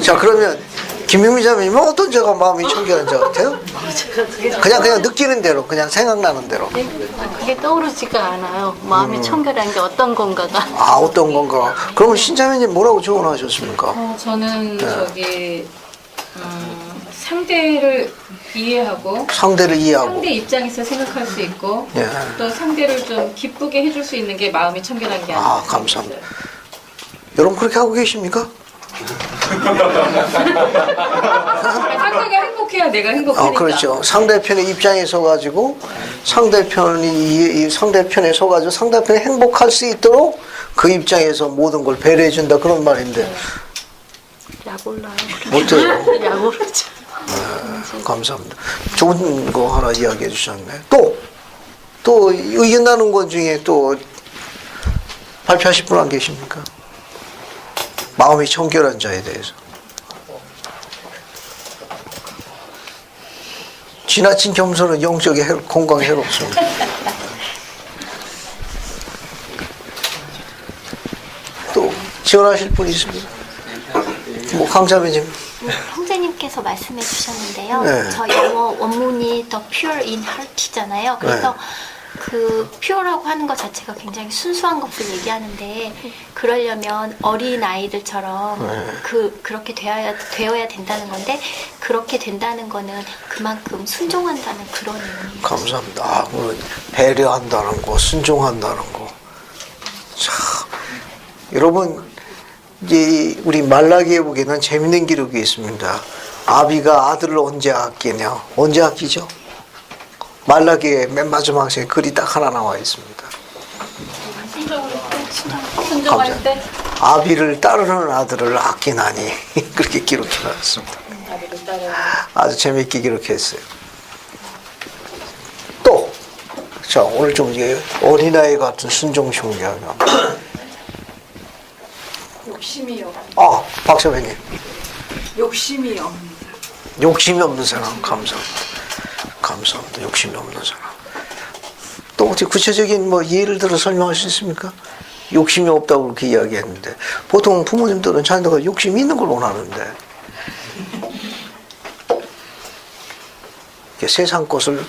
A: 자, 그러면 김용미 자매님은 어떤 자가 마음이 청결한 자 같아요? 그냥 느끼는 대로, 그냥 생각나는 대로.
E: 그게 떠오르지가 않아요. 마음이 청결한 게 어떤 건가가.
A: 아, 어떤 건가? 그러면 신자매님 뭐라고 조언하셨습니까?
F: 저는 상대를 이해하고
A: 상대를 이해하고.
F: 상대 입장에서 생각할 수 있고
A: 예.
F: 또 상대를 좀 기쁘게 해줄 수 있는 게 마음이 청결한 게 아니에요.
A: 아, 감사합니다. 여러분 그렇게 하고 계십니까?
F: 상대가 행복해야 내가 행복하니까.
A: 그렇죠. 상대편의 입장에 서가지고 상대편에 서가지고 상대편이 행복할 수 있도록 그 입장에서 모든 걸 배려해준다 그런 말인데
E: 약 올라요.
A: 못해요.
E: 약 오르죠.
A: 감사합니다. 좋은 거 하나 이야기해 주셨네. 또 의견 나눈 것 중에 또 발표하실 분 안 계십니까? 마음이 청결한 자에 대해서. 지나친 겸손은 영적에 건강에 해롭습니다. 또 지원하실 분 있습니까? 뭐 강자매님.
G: 형제님께서 말씀해 주셨는데요.
A: 네.
G: 저 영어 원문이 The Pure in Heart이잖아요. 그래서 그 pure라고 하는 것 자체가 굉장히 순수한 것을 얘기하는데 그러려면 어린 아이들처럼 그렇게 되어야 된다는 건데 그렇게 된다는 거는 그만큼 순종한다는 그런 의미.
A: 감사합니다. 아, 물론 배려한다는 거, 순종한다는 거. 참, 여러분 이제 우리 말라기에 보기에는 재밌는 기록이 있습니다. 아비가 아들을 언제 아끼냐? 언제 아끼죠? 말라기에 맨 마지막 에 글이 딱 하나 나와 있습니다.
F: 순종할 때
A: 아비를 따르는 아들을 아끼나니 그렇게 기록해 놨습니다. 아주 재밌게 기록했어요. 또, 자 오늘 좀 이제 어린아이 같은 순종식 이야기하면
H: 욕심이요.
A: 박사님.
H: 욕심이요.
A: 욕심이 없는 사람 감사합니다. 감사합니다. 욕심이 없는 사람. 또 어떻게 구체적인 뭐 예를 들어 설명할 수 있습니까? 욕심이 없다고 그렇게 이야기했는데 보통 부모님들은 자녀가 욕심이 있는 걸 원하는데 세상 것을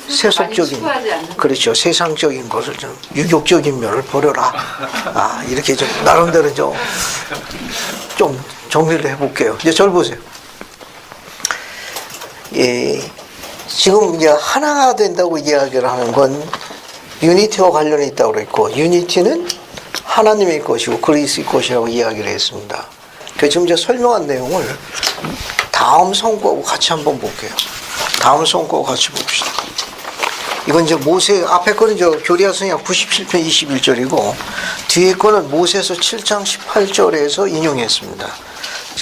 A: 세속적인 그렇죠 세상적인 것을 좀 유욕적인 면을 버려라. 이렇게 좀 나름대로 좀 정리를 해볼게요. 이제 절 보세요. 지금 이제 하나가 된다고 이야기를 하는 건 유니티와 관련이 있다고 그랬고 유니티는 하나님의 것이고 그리스의 것이라고 이야기를 했습니다. 그래서 지금 이제 설명한 내용을 다음 성구하고 같이 한번 볼게요. 다음 성구하고 같이 봅시다. 이건 이제 모세 앞에 거는 교리야 성약 97편 21절이고 뒤에 거는 모세서 7장 18절에서 인용했습니다.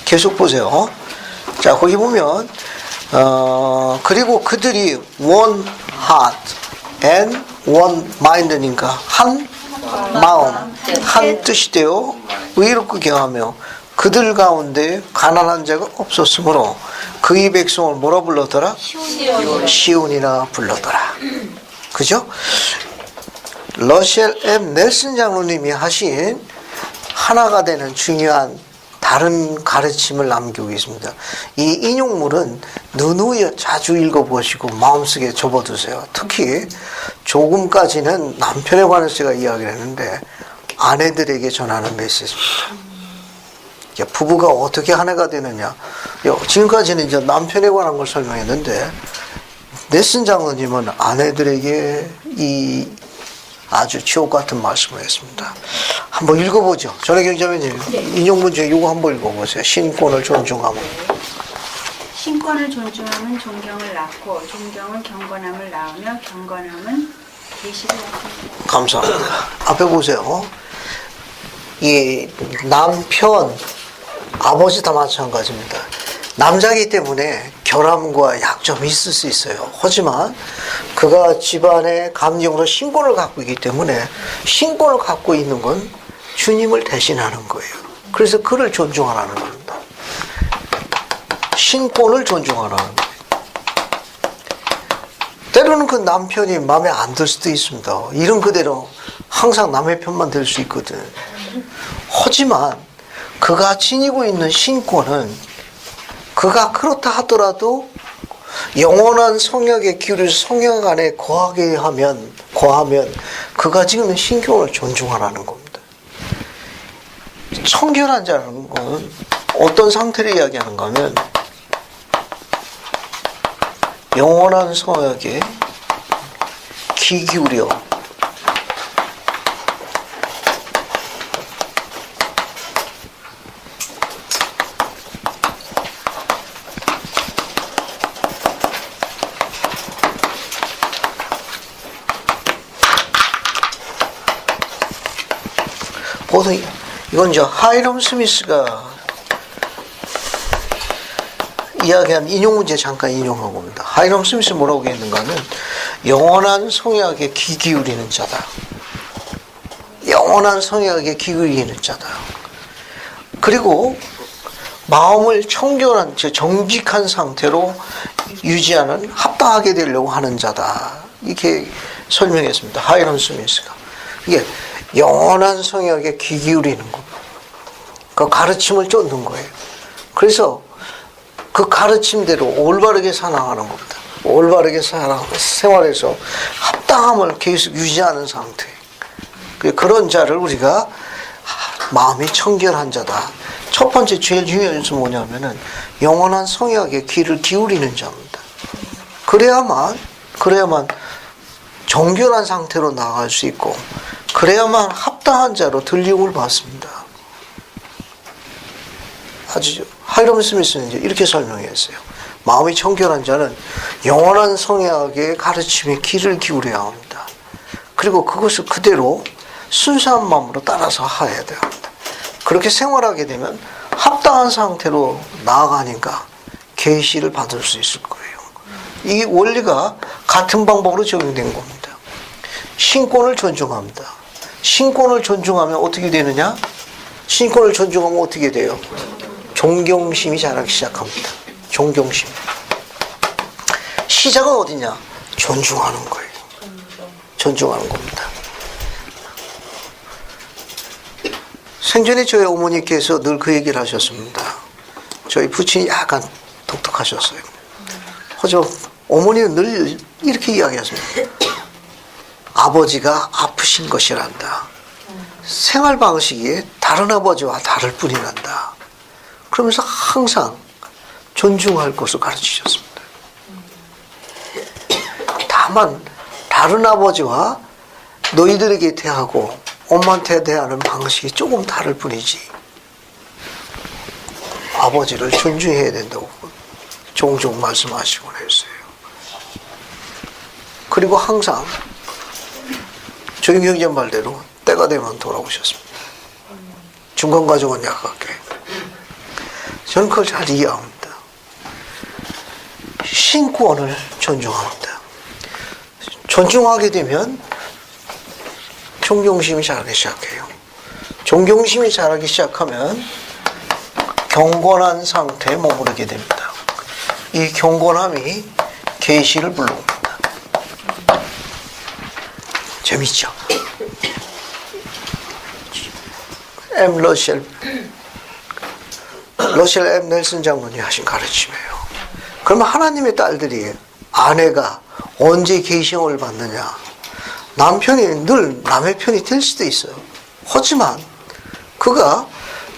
A: 계속 보세요. 자 거기 보면 그리고 그들이 one heart and one mind니까 한 마음, 한 뜻이 되어 의롭게 하며 그들 가운데 가난한 자가 없었으므로 그의 백성을 뭐라 불렀더라? 시온이라 불렀더라. 그죠? 러셀 M. 넬슨 장로님이 하신 하나가 되는 중요한 다른 가르침을 남기고 있습니다. 이 인용물은 누누이 자주 읽어보시고 마음속에 접어두세요. 특히 조금까지는 남편에 관해서 제가 이야기를 했는데 아내들에게 전하는 메시지입니다. 부부가 어떻게 한 해가 되느냐. 지금까지는 이제 남편에 관한 걸 설명했는데 넬슨 장로님은 아내들에게 이 아주 지옥 같은 말씀을 했습니다. 한번 읽어보죠. 전혜경 자매님, 인용 문제 이거 한번 읽어보세요. 신권을 존중하면.
I: 신권을 존중함은 존경을 낳고 존경은 경건함을 낳으며 경건함은 계시를 낳습니다.
A: 감사합니다. 앞에 보세요. 이 남편, 아버지 다 마찬가지입니다. 남자이기 때문에 결함과 약점이 있을 수 있어요. 하지만 그가 집안의 감정으로 신권을 갖고 있기 때문에 신권을 갖고 있는 건 주님을 대신하는 거예요. 그래서 그를 존중하라는 겁니다. 신권을 존중하라는 거예요. 때로는 그 남편이 마음에 안 들 수도 있습니다. 이런 그대로 항상 남의 편만 들 수 있거든. 하지만 그가 지니고 있는 신권은 그가 그렇다 하더라도 영원한 성약에 기울여서 성약 안에 거하면 그가 지금 신권을 존중하라는 겁니다. 청결한 자라는 건 어떤 상태를 이야기하는가 하면 영원한 성약에 귀 기울여 보통 이건 이제 하이럼 스미스가 이야기한 인용 문제 잠깐 인용하고 봅니다. 하이럼 스미스 뭐라고 했는가 하면 영원한 성약에 귀 기울이는 자다. 영원한 성약에 귀 기울이는 자다. 그리고 마음을 청결한, 정직한 상태로 유지하는, 합당하게 되려고 하는 자다. 이렇게 설명했습니다. 하이럼 스미스가. 이게 영원한 성약에 귀 기울이는 겁니다. 그 가르침을 쫓는 거예요. 그래서 그 가르침대로 올바르게 살아가는 겁니다. 올바르게 생활해서 합당함을 계속 유지하는 상태. 그런 자를 우리가 마음이 청결한 자다. 첫 번째 제일 중요한 것은 뭐냐면은 영원한 성약에 귀를 기울이는 자입니다. 그래야만 정결한 상태로 나아갈 수 있고 그래야만 합당한 자로 들림을 받습니다. 아주 하이럼 스미스는 이제 이렇게 설명했어요. 마음이 청결한 자는 영원한 성약의 가르침에 귀를 기울여야 합니다. 그리고 그것을 그대로 순수한 마음으로 따라서 해야 됩니다. 그렇게 생활하게 되면 합당한 상태로 나아가니까 계시를 받을 수 있을 거예요. 이 원리가 같은 방법으로 적용된 겁니다. 신권을 존중합니다. 신권을 존중하면 어떻게 되느냐? 신권을 존중하면 어떻게 돼요? 존경심이 자라기 시작합니다. 존경심. 시작은 어디냐? 존중하는 거예요. 존중하는 겁니다. 생전에 저희 어머니께서 늘 그 얘기를 하셨습니다. 저희 부친이 약간 독특하셨어요. 그래서 어머니는 늘 이렇게 이야기하셨습니다. 아버지가 아프신 것이란다. 생활 방식이 다른 아버지와 다를 뿐이란다. 그러면서 항상 존중할 것을 가르치셨습니다. 다만 다른 아버지와 너희들에게 대하고 엄마한테 대하는 방식이 조금 다를 뿐이지 아버지를 존중해야 된다고 종종 말씀하시곤 했어요. 그리고 항상 조용경제 말대로 때가 되면 돌아오셨습니다. 중간과정은 약하게. 저는 그걸 잘 이해합니다. 신권을 존중합니다. 존중하게 되면 존경심이 자라기 시작해요. 존경심이 자라기 시작하면 경건한 상태에 머무르게 됩니다. 이 경건함이 계시를 불러옵니다. 재밌죠? 러셀 M. 넬슨 장군이 하신 가르침이에요. 그러면 하나님의 딸들이 아내가 언제 계시형을 받느냐? 남편이 늘 남의 편이 될 수도 있어요. 하지만 그가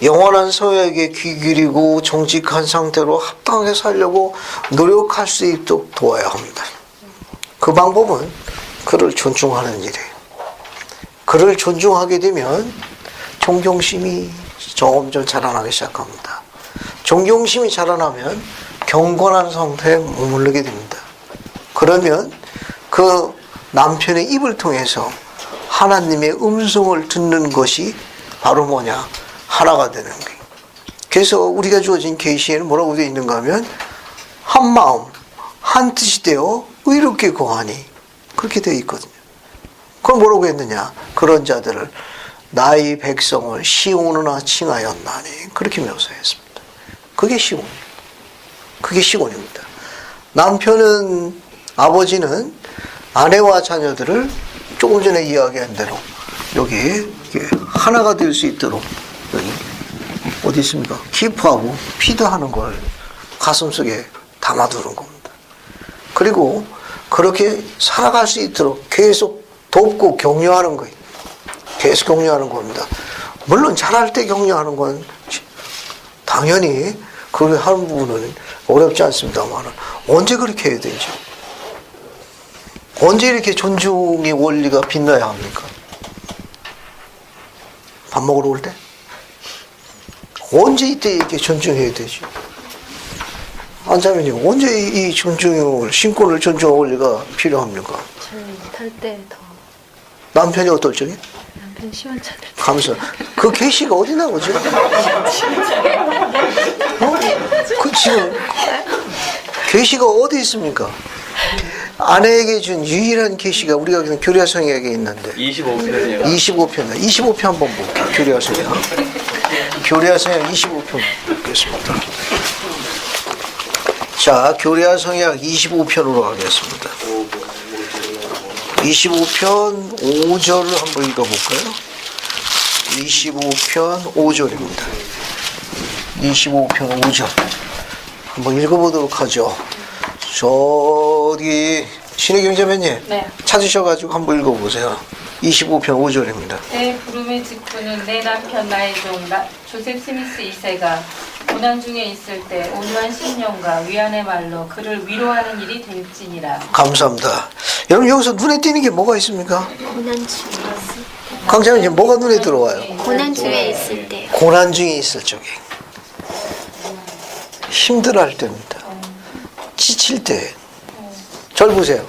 A: 영원한 성약에 귀 기울이고 정직한 상태로 합당하게 살려고 노력할 수 있도록 도와야 합니다. 그 방법은 그를 존중하는 일이에요. 그를 존중하게 되면 존경심이 점점 자라나기 시작합니다. 존경심이 자라나면 경건한 상태에 머무르게 됩니다. 그러면 그 남편의 입을 통해서 하나님의 음성을 듣는 것이 바로 뭐냐? 하나가 되는 거예요. 그래서 우리가 주어진 계시에는 뭐라고 되어 있는가 하면 한 마음, 한 뜻이 되어 의롭게 거하니 그렇게 되어 있거든요. 그럼 뭐라고 했느냐? 그런 자들을 나의 백성을 시온으로 칭하였나니 그렇게 묘사했습니다. 그게 시온이에요. 그게 시온입니다. 남편은, 아버지는 아내와 자녀들을 조금 전에 이야기한 대로 여기 하나가 될 수 있도록 여기 어디 있습니까? 기뻐하고 피드하는 걸 가슴속에 담아두는 겁니다. 그리고 그렇게 살아갈 수 있도록 계속 돕고 격려하는 거예요. 계속 격려하는 겁니다. 물론 잘할 때 격려하는 건 당연히 그렇게 하는 부분은 어렵지 않습니다만 언제 그렇게 해야 되죠? 언제 이렇게 존중의 원리가 빛나야 합니까? 밥 먹으러 올 때? 언제 이때 이렇게 존중해야 되죠? 안 자면요, 언제 이 존중을, 신권을 존중할 원리가 필요합니까?
E: 탈 때 더.
A: 남편이 어떨 적에?
E: 남편 시원찮을 때.
A: 가면서 그 계시가 어디 나오죠? 그 지금 계시가 어디 있습니까? 아내에게 준 유일한 계시가 우리가 그냥 교리화성에게 있는데
D: 25편이요.
A: 25편 25편 한번 볼게요. 교리화성에 교리화성약 25편 보겠습니다. 자, 교리화성약 25편으로 가겠습니다. 25편 5절을 한번 읽어볼까요? 25편 5절입니다. 25편 5절 한번 읽어보도록 하죠. 저기 신혜경자매님
F: 네.
A: 찾으셔가지고 한번 읽어보세요. 25편 5절입니다.
F: 내 부름의 직분은 내 남편 나의 종 조셉 스미스 2세가 고난 중에 있을 때 온유한 심령과 위안의 말로 그를 위로하는 일이 될지니라.
A: 감사합니다. 여러분 여기서 눈에 띄는 게 뭐가 있습니까?
G: 고난주에
A: 강자님 뭐가 눈에 들어와요?
G: 고난주에 있을 때
A: 고난 중에 있을 적에 힘들어할 때입니다. 지칠 때. 절 보세요.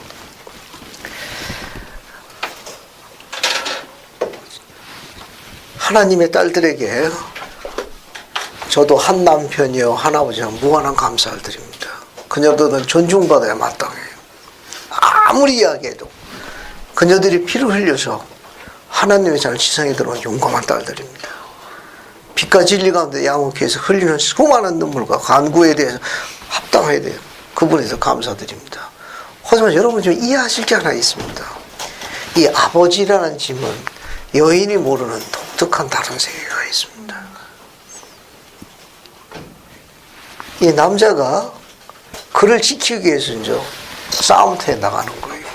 A: 하나님의 딸들에게 저도 한 남편이요 한 아버지랑 무한한 감사를 드립니다. 그녀들은 존중받아야 마땅해요. 아무리 이야기해도 그녀들이 피를 흘려서 하나님의 자를 지상에 들어온 용감한 딸들입니다. 빛과 진리 가운데 양육해서 흘리는 수많은 눈물과 간구에 대해서 합당해야 돼요. 그분에서 감사드립니다. 하지만 여러분 좀 이해하실 게 하나 있습니다. 이 아버지라는 짐은 여인이 모르는 독특한 다른 세계가 있습니다. 이 남자가 그를 지키기 위해서 이제 싸움터에 나가는 거예요.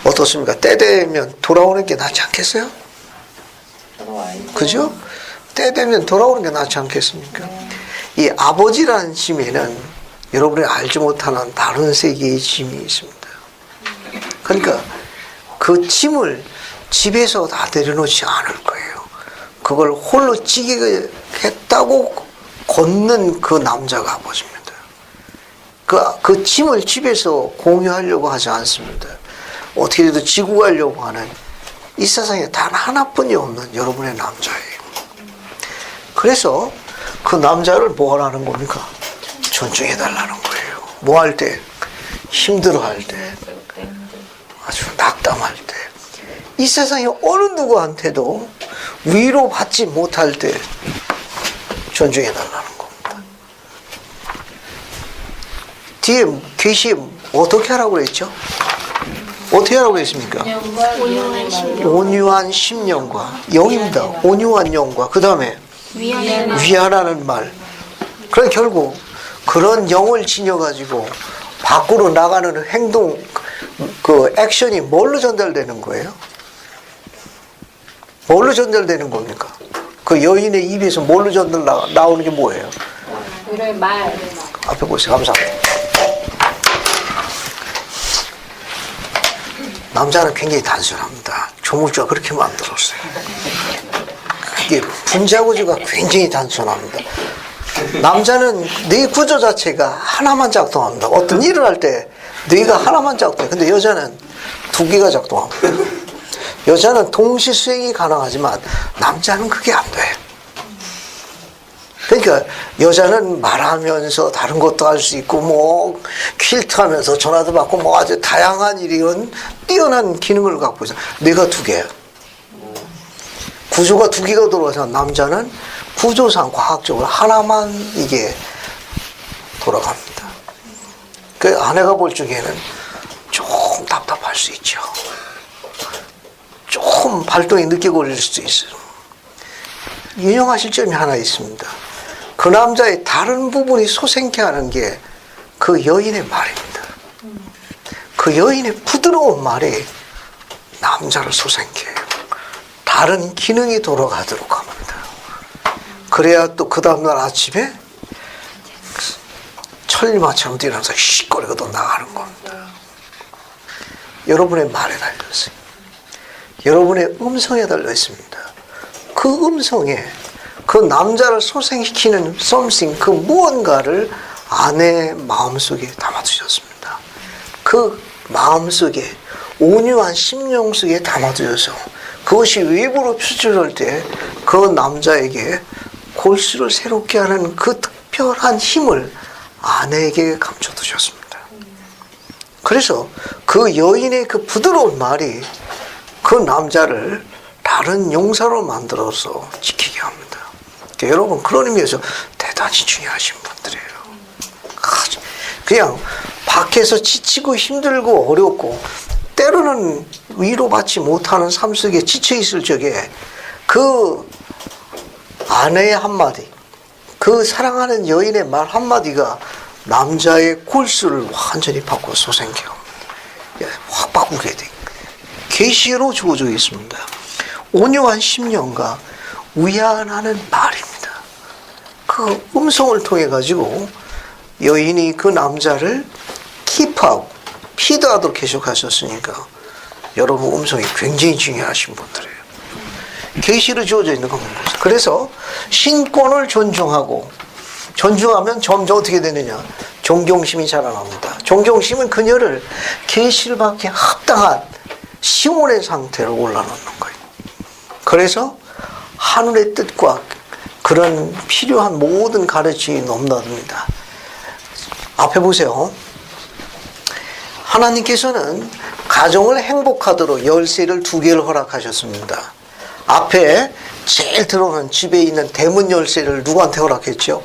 A: 어떻습니까? 때 되면 돌아오는 게 낫지 않겠어요? 그죠? 때 되면 돌아오는 게 낫지 않겠습니까? 이 아버지라는 짐에는 여러분이 알지 못하는 다른 세계의 짐이 있습니다. 그러니까 그 짐을 집에서 다 내려놓지 않을 거예요. 그걸 홀로 지게 했다고 걷는 그 남자가 아버지입니다. 그 짐을 집에서 공유하려고 하지 않습니다. 어떻게든 지고 가려고 하는 이 세상에 단 하나뿐이 없는 여러분의 남자예요. 그래서 그 남자를 뭐 하라는 겁니까? 존중해달라는 거예요. 뭐 할 때? 힘들어할 때, 아주 낙담할 때, 이 세상에 어느 누구한테도 위로받지 못할 때 존중해달라는 겁니다. 뒤에 계시에 어떻게 하라고 그랬죠? 어떻게 하라고 했습니까? 온유한 심령과 영입니다. 온유한 영과 그 다음에 위안하는 말. 그럼 결국 그런 영을 지녀가지고 밖으로 나가는 행동, 그 액션이 뭘로 전달되는 거예요? 뭘로 전달되는 겁니까? 그 여인의 입에서 뭘로 나오는 게 뭐예요?
F: 그래 말.
A: 앞에 보세요. 감사합니다. 남자는 굉장히 단순합니다. 조물주가 그렇게 만들었어요. 이게 분자구조가 굉장히 단순합니다. 남자는 뇌 구조 자체가 하나만 작동합니다. 어떤 일을 할 때 뇌가 하나만 작동해요. 근데 여자는 두 개가 작동합니다. 여자는 동시 수행이 가능하지만 남자는 그게 안 돼요. 그러니까 여자는 말하면서 다른 것도 할 수 있고 뭐 퀼트하면서 전화도 받고 뭐 아주 다양한 이런 뛰어난 기능을 갖고 있어요. 뇌가 두 개예요. 구조가 두 개가 돌아가서 남자는 구조상 과학적으로 하나만 이게 돌아갑니다. 그 아내가 볼 적에는 조금 답답할 수 있죠. 조금 발동이 늦게 걸릴 수도 있어요. 유념하실 점이 하나 있습니다. 그 남자의 다른 부분이 소생케 하는 게 그 여인의 말입니다. 그 여인의 부드러운 말이 남자를 소생케 해요. 다른 기능이 돌아가도록 합니다. 그래야 또 그 다음날 아침에 천리마처럼 일어나서 시끄러고 또 나가는 겁니다. 여러분의 말에 달려있어요. 여러분의 음성에 달려있습니다. 그 음성에 그 남자를 소생시키는 something, 그 무언가를 아내의 마음속에 담아두셨습니다. 그 마음속에 온유한 심령 속에 담아두셔서 그것이 외부로 표출할 때 그 남자에게 골수를 새롭게 하는 그 특별한 힘을 아내에게 감춰두셨습니다. 그래서 그 여인의 그 부드러운 말이 그 남자를 다른 용사로 만들어서 지키게 합니다. 그러니까 여러분 그런 의미에서 대단히 중요하신 분들이에요. 그냥 밖에서 지치고 힘들고 어렵고 때로는 위로받지 못하는 삶 속에 지쳐 있을 적에 그 아내의 한마디, 그 사랑하는 여인의 말 한마디가 남자의 골수를 완전히 바꿔 소생케 합니다. 확 바꾸게 돼. 계시로 주어져 있습니다. 온유한 심령과 위안하는 말입니다. 그 음성을 통해 가지고 여인이 그 남자를 킵하고 피드하도록 계속하셨으니까 여러분 음성이 굉장히 중요하신 분들이에요. 계시로 주어져 있는 겁니다. 그래서 신권을 존중하고 존중하면 점점 어떻게 되느냐? 존경심이 자라납니다. 존경심은 그녀를 계시를 받기에 합당한 시온의 상태로 올라놓는 거예요. 그래서 하늘의 뜻과 그런 필요한 모든 가르침이 넘나듭니다. 앞에 보세요. 하나님께서는 가정을 행복하도록 열쇠를 2개를 허락하셨습니다. 앞에 제일 들어오는 집에 있는 대문 열쇠를 누구한테 허락했죠?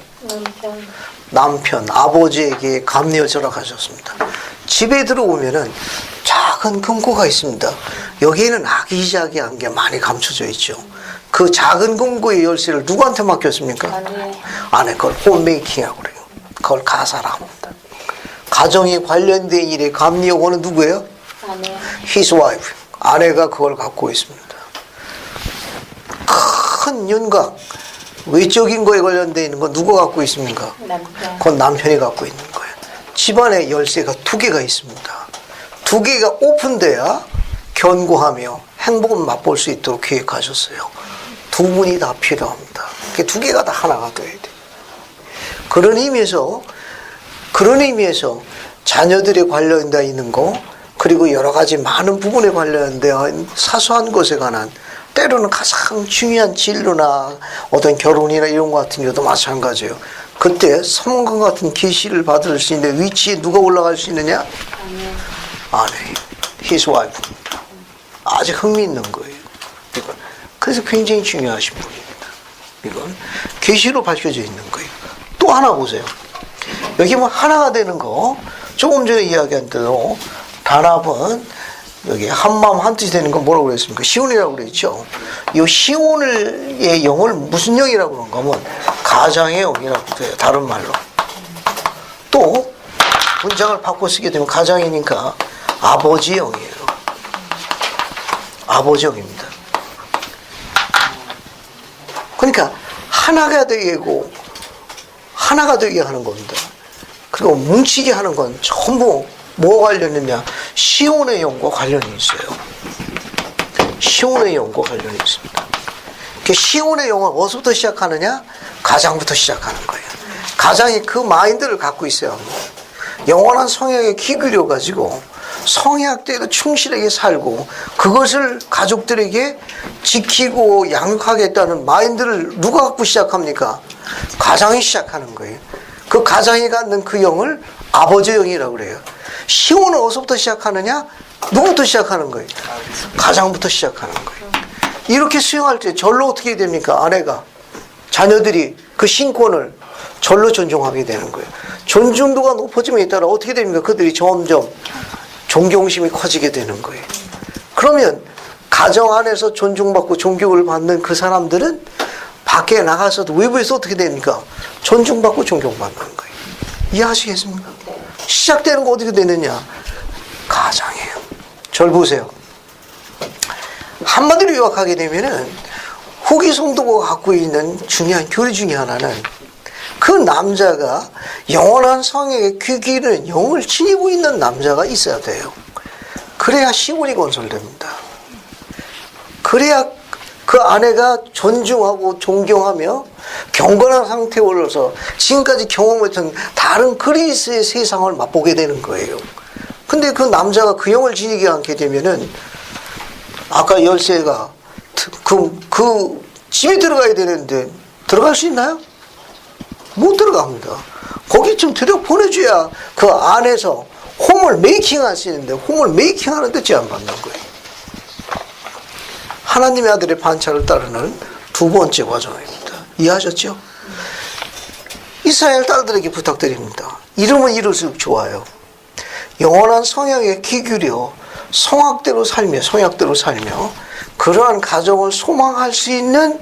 A: 남편, 아버지에게 감리를 허락하셨습니다. 집에 들어오면은 작은 금고가 있습니다. 여기에는 아기자기한 게 많이 감춰져 있죠. 그 작은 금고의 열쇠를 누구한테 맡겼습니까? 아내. 그걸 홈메이킹이라고 그래요. 그걸 가사라 합니다. 가정에 관련된 일에 감리 요구는 누구예요?
F: 아내.
A: His wife. 아내가 그걸 갖고 있습니다. 큰 윤곽, 외적인 거에 관련되어 있는 건 누가 갖고 있습니까?
F: 남편.
A: 그건 남편이 갖고 있는 거예요. 집안에 열쇠가 2개가 있습니다. 2개가 오픈돼야 견고하며 행복을 맛볼 수 있도록 계획하셨어요. 2분이 다 필요합니다. 그 2개가 다 하나가 돼야 돼요. 그런 의미에서 자녀들에 관련되어 있는 거, 그리고 여러 가지 많은 부분에 관련되어 있는 사소한 것에 관한 때로는 가장 중요한 진로나 어떤 결혼이나 이런 것 같은 경우도 마찬가지예요. 그때 성경 같은 계시를 받을 수 있는 위치에 누가 올라갈 수 있느냐? 아내. His wife. 아주 흥미있는 거예요. 이건. 그래서 굉장히 중요하신 분입니다. 이건 계시로 밝혀져 있는 거예요. 또 하나 보세요. 여기 뭐 하나가 되는 거, 조금 전에 이야기한 대로 단합은 여기 한마음 한뜻이 되는 건 뭐라고 그랬습니까? 시온이라고 그랬죠. 이 시온의 영을 무슨 영이라고 그런 거면 가장의 영이라고 해요. 다른 말로. 또 문장을 바꿔 쓰게 되면 가장이니까 아버지 영이에요. 아버지 영입니다. 그러니까 하나가 되고 하나가 되게 하는 겁니다. 그리고 뭉치게 하는 건 전부 뭐가 관련있냐? 시온의 영과 관련이 있어요. 시온의 영과 관련이 있습니다. 그 시온의 영은 어디서부터 시작하느냐? 가장부터 시작하는 거예요. 가장이 그 마인드를 갖고 있어야 합니다. 영원한 성약에 귀 기울여가지고 성약대로 충실하게 살고 그것을 가족들에게 지키고 양육하겠다는 마인드를 누가 갖고 시작합니까? 가장이 시작하는 거예요. 그 가장이 갖는 그 영을 아버지의 영이라고 그래요. 시온은 어디서부터 시작하느냐? 누구부터 시작하는 거예요? 가장부터 시작하는 거예요. 이렇게 수용할 때 절로 어떻게 됩니까? 아내가, 자녀들이 그 신권을 절로 존중하게 되는 거예요. 존중도가 높아짐에 따라 어떻게 됩니까? 그들이 점점 존경심이 커지게 되는 거예요. 그러면 가정 안에서 존중받고 존경을 받는 그 사람들은 밖에 나가서도 외부에서 어떻게 됩니까? 존중받고 존경받는 거예요. 이해하시겠습니까? 시작되는 거 어떻게 되느냐? 가장이에요. 절 보세요. 한마디로 요약하게 되면은 후기 성도가 갖고 있는 중요한 교리 중에 하나는 그 남자가 영원한 성에게 귀 기울이는 영을 지니고 있는 남자가 있어야 돼요. 그래야 시온이 건설됩니다. 그래야 그 아내가 존중하고 존경하며 경건한 상태에 올라서 지금까지 경험했던 다른 그리스의 세상을 맛보게 되는 거예요. 근데 그 남자가 그 영을 지니지 않게 되면은 아까 열쇠가 그 집에 들어가야 되는데 들어갈 수 있나요? 못 들어갑니다. 거기쯤 들여보내줘야 그 안에서 홈을 메이킹 할 수 있는데 홈을 메이킹 하는데 제한받는 거예요. 하나님의 아들의 반차를 따르는 두 번째 과정입니다. 이해하셨죠? 이스라엘 딸들에게 부탁드립니다. 이름은 이럴수록 좋아요. 영원한 성약에 귀 기울여 성약대로 살며 그러한 가정을 소망할 수 있는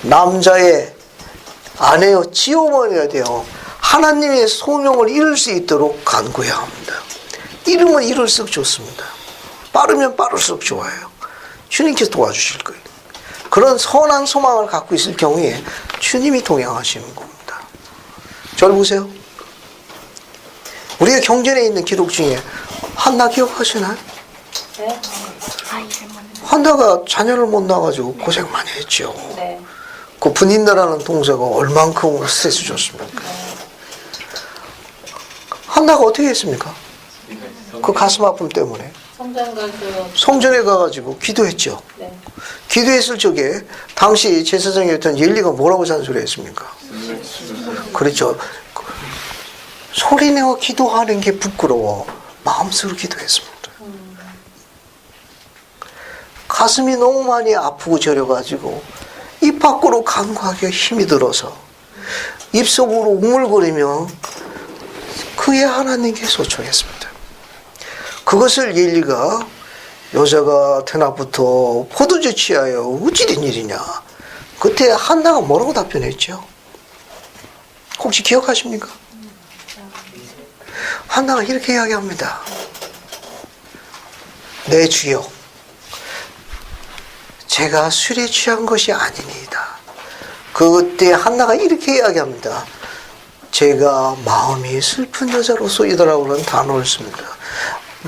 A: 남자의 아내여 지어버려야 돼요. 하나님의 소명을 이룰 수 있도록 간구해야 합니다. 이름은 이룰수록 좋습니다. 빠르면 빠를수록 좋아요. 주님께서 도와주실 거예요. 그런 선한 소망을 갖고 있을 경우에 주님이 동행하시는 겁니다. 저를 보세요. 우리가 경전에 있는 기록 중에 한나 기억하시나요?
F: 네.
A: 한나가 자녀를 못 낳아가지고 고생 많이 했죠.
F: 네.
A: 그 분인다라는 동사가 얼만큼 스트레스 줬습니까? 한나가 어떻게 했습니까? 그 가슴 아픔 때문에
F: 성전 가서
A: 성전에 가가지고 기도했죠.
F: 네.
A: 기도했을 적에 당시 제사장이었던 엘리가 뭐라고 잔소리했습니까? 그렇죠. 소리내어 기도하는 게 부끄러워 마음속으로 기도했습니다. 가슴이 너무 많이 아프고 저려가지고 입 밖으로 간구하기가 힘이 들어서 입속으로 우물거리며 그의 하나님께 소청했습니다. 그것을 엘리가 여자가 태나부터 포도주 취하여 어찌 된 일이냐. 그때 한나가 뭐라고 답변했죠? 혹시 기억하십니까? 한나가 이렇게 이야기합니다. 내 주여, 제가 술에 취한 것이 아니니이다. 그때 한나가 이렇게 이야기합니다. 제가 마음이 슬픈 여자로서이더라고 하는 단어를 씁니다.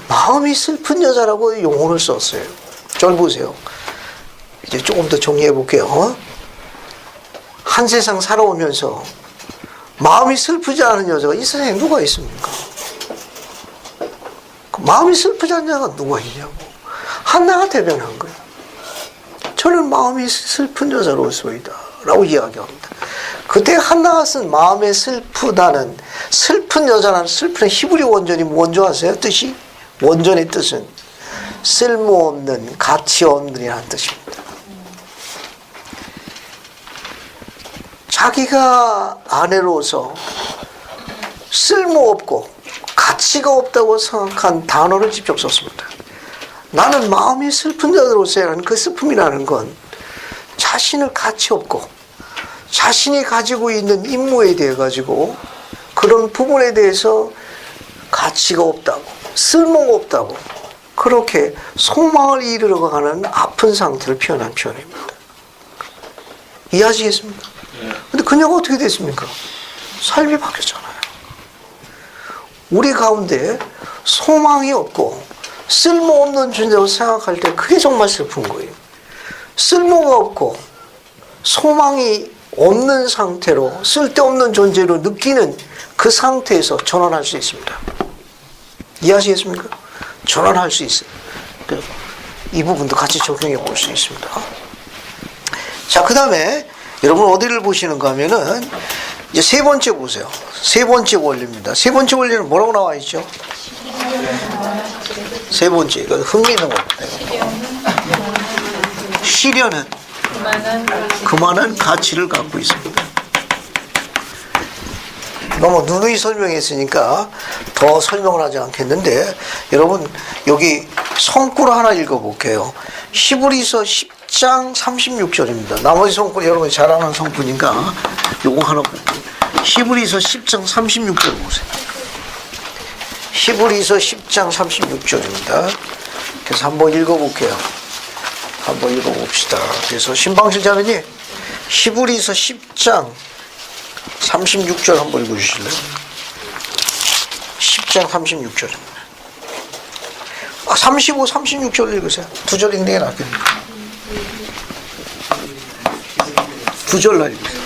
A: 마음이 슬픈 여자라고 용어를 썼어요. 절 보세요. 이제 조금 더 정리해 볼게요. 한 세상 살아오면서 마음이 슬프지 않은 여자가 이 세상에 누가 있습니까? 마음이 슬프지 않은 여자가 누가 있냐고. 한나가 대변한 거예요. 저는 마음이 슬픈 여자로서이다 라고 이야기합니다. 그때 한나가 쓴 마음에 슬프다는 슬픈 여자라는 슬픈 히브리 원전이 뭔지 아세요? 뜻이? 원전의 뜻은 쓸모없는, 가치 없는이라는 뜻입니다. 자기가 아내로서 쓸모없고 가치가 없다고 생각한 단어를 직접 썼습니다. 나는 마음이 슬픈 자로서라는 그 슬픔이라는 건 자신을 가치 없고 자신이 가지고 있는 임무에 대해 가지고 그런 부분에 대해서 가치가 없다고 쓸모가 없다고 그렇게 소망을 이루어가는 아픈 상태를 표현한 표현입니다. 이해하시겠습니까? 근데 그녀가 어떻게 됐습니까? 삶이 바뀌었잖아요. 우리 가운데 소망이 없고 쓸모없는 존재로 생각할 때 그게 정말 슬픈 거예요. 쓸모가 없고 소망이 없는 상태로 쓸데없는 존재로 느끼는 그 상태에서 전환할 수 있습니다. 이해하시겠습니까? 전환할 수 있어요. 이 부분도 같이 적용해 볼 수 있습니다. 자, 그 다음에 여러분 어디를 보시는가 하면은 이제 세 번째 보세요. 세 번째 원리입니다. 세 번째 원리는 뭐라고 나와 있죠? 세 번째, 이거 흥미있는 겁니다. 시련은 그만한 가치를 갖고 있습니다. 너무 누누이 설명했으니까 더 설명을 하지 않겠는데, 여러분 여기 성구를 하나 읽어볼게요. 히브리서 10장 36절입니다. 나머지 성구 여러분이 잘 아는 성구니까 요거 하나 볼게요. 히브리서 10장 36절 보세요. 히브리서 10장 36절입니다. 그래서 한번 읽어볼게요. 한번 읽어봅시다. 그래서 신방실 자매님, 히브리서 10장 36절 한번 읽어주실래요? 10장 36절. 35, 36절 읽으세요. 두 절 읽는 게 낫겠네요. 두 절나 읽으세요.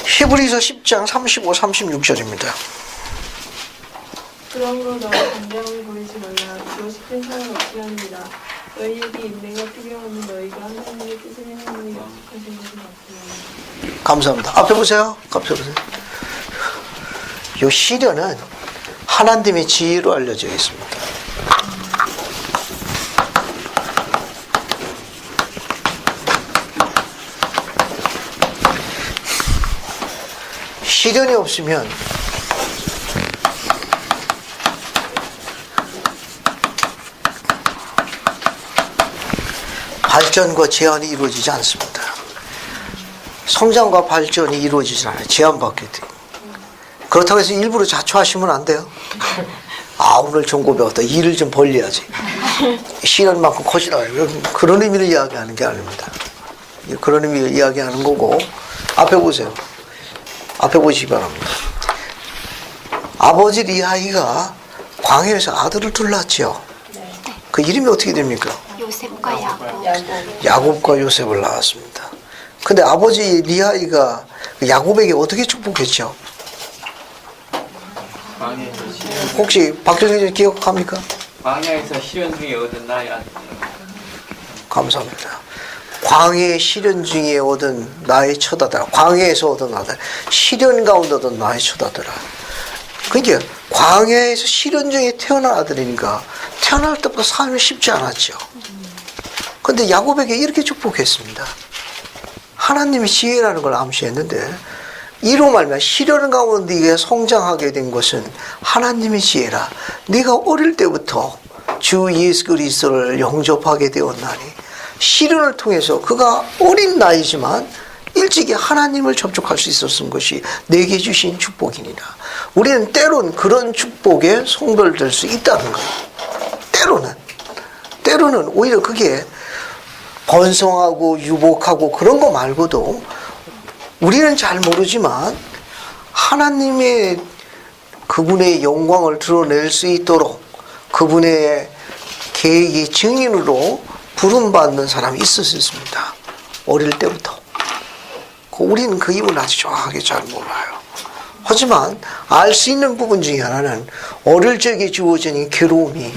A: 히브리서 10장 35, 36절입니다.
J: 그러므로 너희 감정을 보이지 말라. 그것이 큰 상을 없게 합니다. 너희에게 인내가 필요하면 너희가 하나님의 뜻을 행하는 약속하신 것이 맞습니다.
A: 감사합니다. 앞에 보세요. 앞에 보세요. 이 시련은 하나님의 지혜로 알려져 있습니다. 시련이 없으면 발전과 제한이 이루어지지 않습니다. 성장과 발전이 이루어지지 않아요. 제한받게 돼요. 그렇다고 해서 일부러 자초하시면 안 돼요. 아, 오늘 전고 배웠다. 일을 좀 벌려야지. 시련만큼 커지라. 그런 의미를 이야기하는 게 아닙니다. 그런 의미를 이야기하는 거고, 앞에 보세요. 앞에 보시기 바랍니다. 아버지 리하이가 광야에서 아들을 둘렀죠. 그 이름이 어떻게 됩니까?
G: 요셉과 야곱.
A: 야곱과 요셉을 낳았습니다. 근데 아버지 리하이가 야곱에게 어떻게 축복했죠? 혹시 박정희 기억합니까?
D: 광야에서 시련 중에 얻은 나의 아들.
A: 감사합니다. 광야의 시련 중에 얻은 나의 첫 아들. 광야에서 얻은 아들. 시련 가운데 얻은 나의 첫 아들아. 그러니까 광야에서 시련 중에 태어난 아들이니까 태어날 때부터 삶이 쉽지 않았죠. 그런데 야곱에게 이렇게 축복했습니다. 하나님의 지혜라는 걸 암시했는데, 이로 말미암아 시련 가운데 네가 성장하게 된 것은 하나님의 지혜라. 네가 어릴 때부터 주 예수 그리스도를 영접하게 되었나니, 시련을 통해서 그가 어린 나이지만 일찍이 하나님을 접촉할 수 있었던 것이 내게 주신 축복이니라. 우리는 때론 그런 축복에 송별될 수 있다는 거예요. 때로는 오히려 그게 번성하고 유복하고 그런 거 말고도 우리는 잘 모르지만 하나님의 그분의 영광을 드러낼 수 있도록 그분의 계획의 증인으로 부름받는 사람이 있었습니다. 어릴 때부터. 우리는 그 이유를 아주 정확하게 잘 몰라요. 하지만 알 수 있는 부분 중에 하나는 어릴 적에 주어진 괴로움이,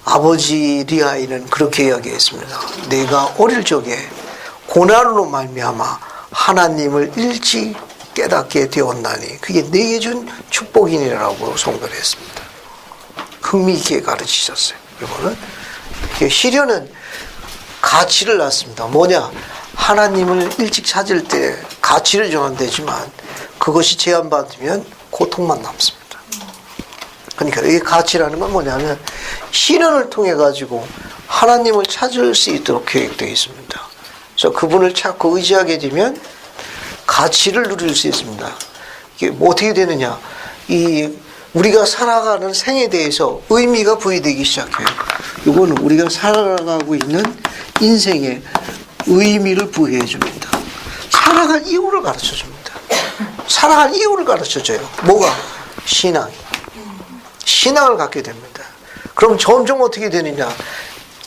A: 아버지 리하이는 그렇게 이야기했습니다. 내가 어릴 적에 고난으로 말미암아 하나님을 일찍 깨닫게 되었나니 그게 내게 준 축복이니라고 송별했습니다. 흥미있게 가르치셨어요. 이거는 시련은 가치를 낳습니다. 뭐냐? 하나님을 일찍 찾을 때 가치를 정한되지만 그것이 제한받으면 고통만 남습니다. 그러니까 이 가치라는 건 뭐냐면 시련을 통해 가지고 하나님을 찾을 수 있도록 계획되어 있습니다. 그래서 그분을 찾고 의지하게 되면 가치를 누릴 수 있습니다. 이게 뭐 어떻게 되느냐? 우리가 살아가는 생에 대해서 의미가 부여되기 시작해요. 이거는 우리가 살아가고 있는 인생에 의미를 부여해 줍니다. 살아갈 이유를 가르쳐 줍니다. 살아갈 이유를 가르쳐 줘요. 뭐가? 신앙이. 신앙을 갖게 됩니다. 그럼 점점 어떻게 되느냐?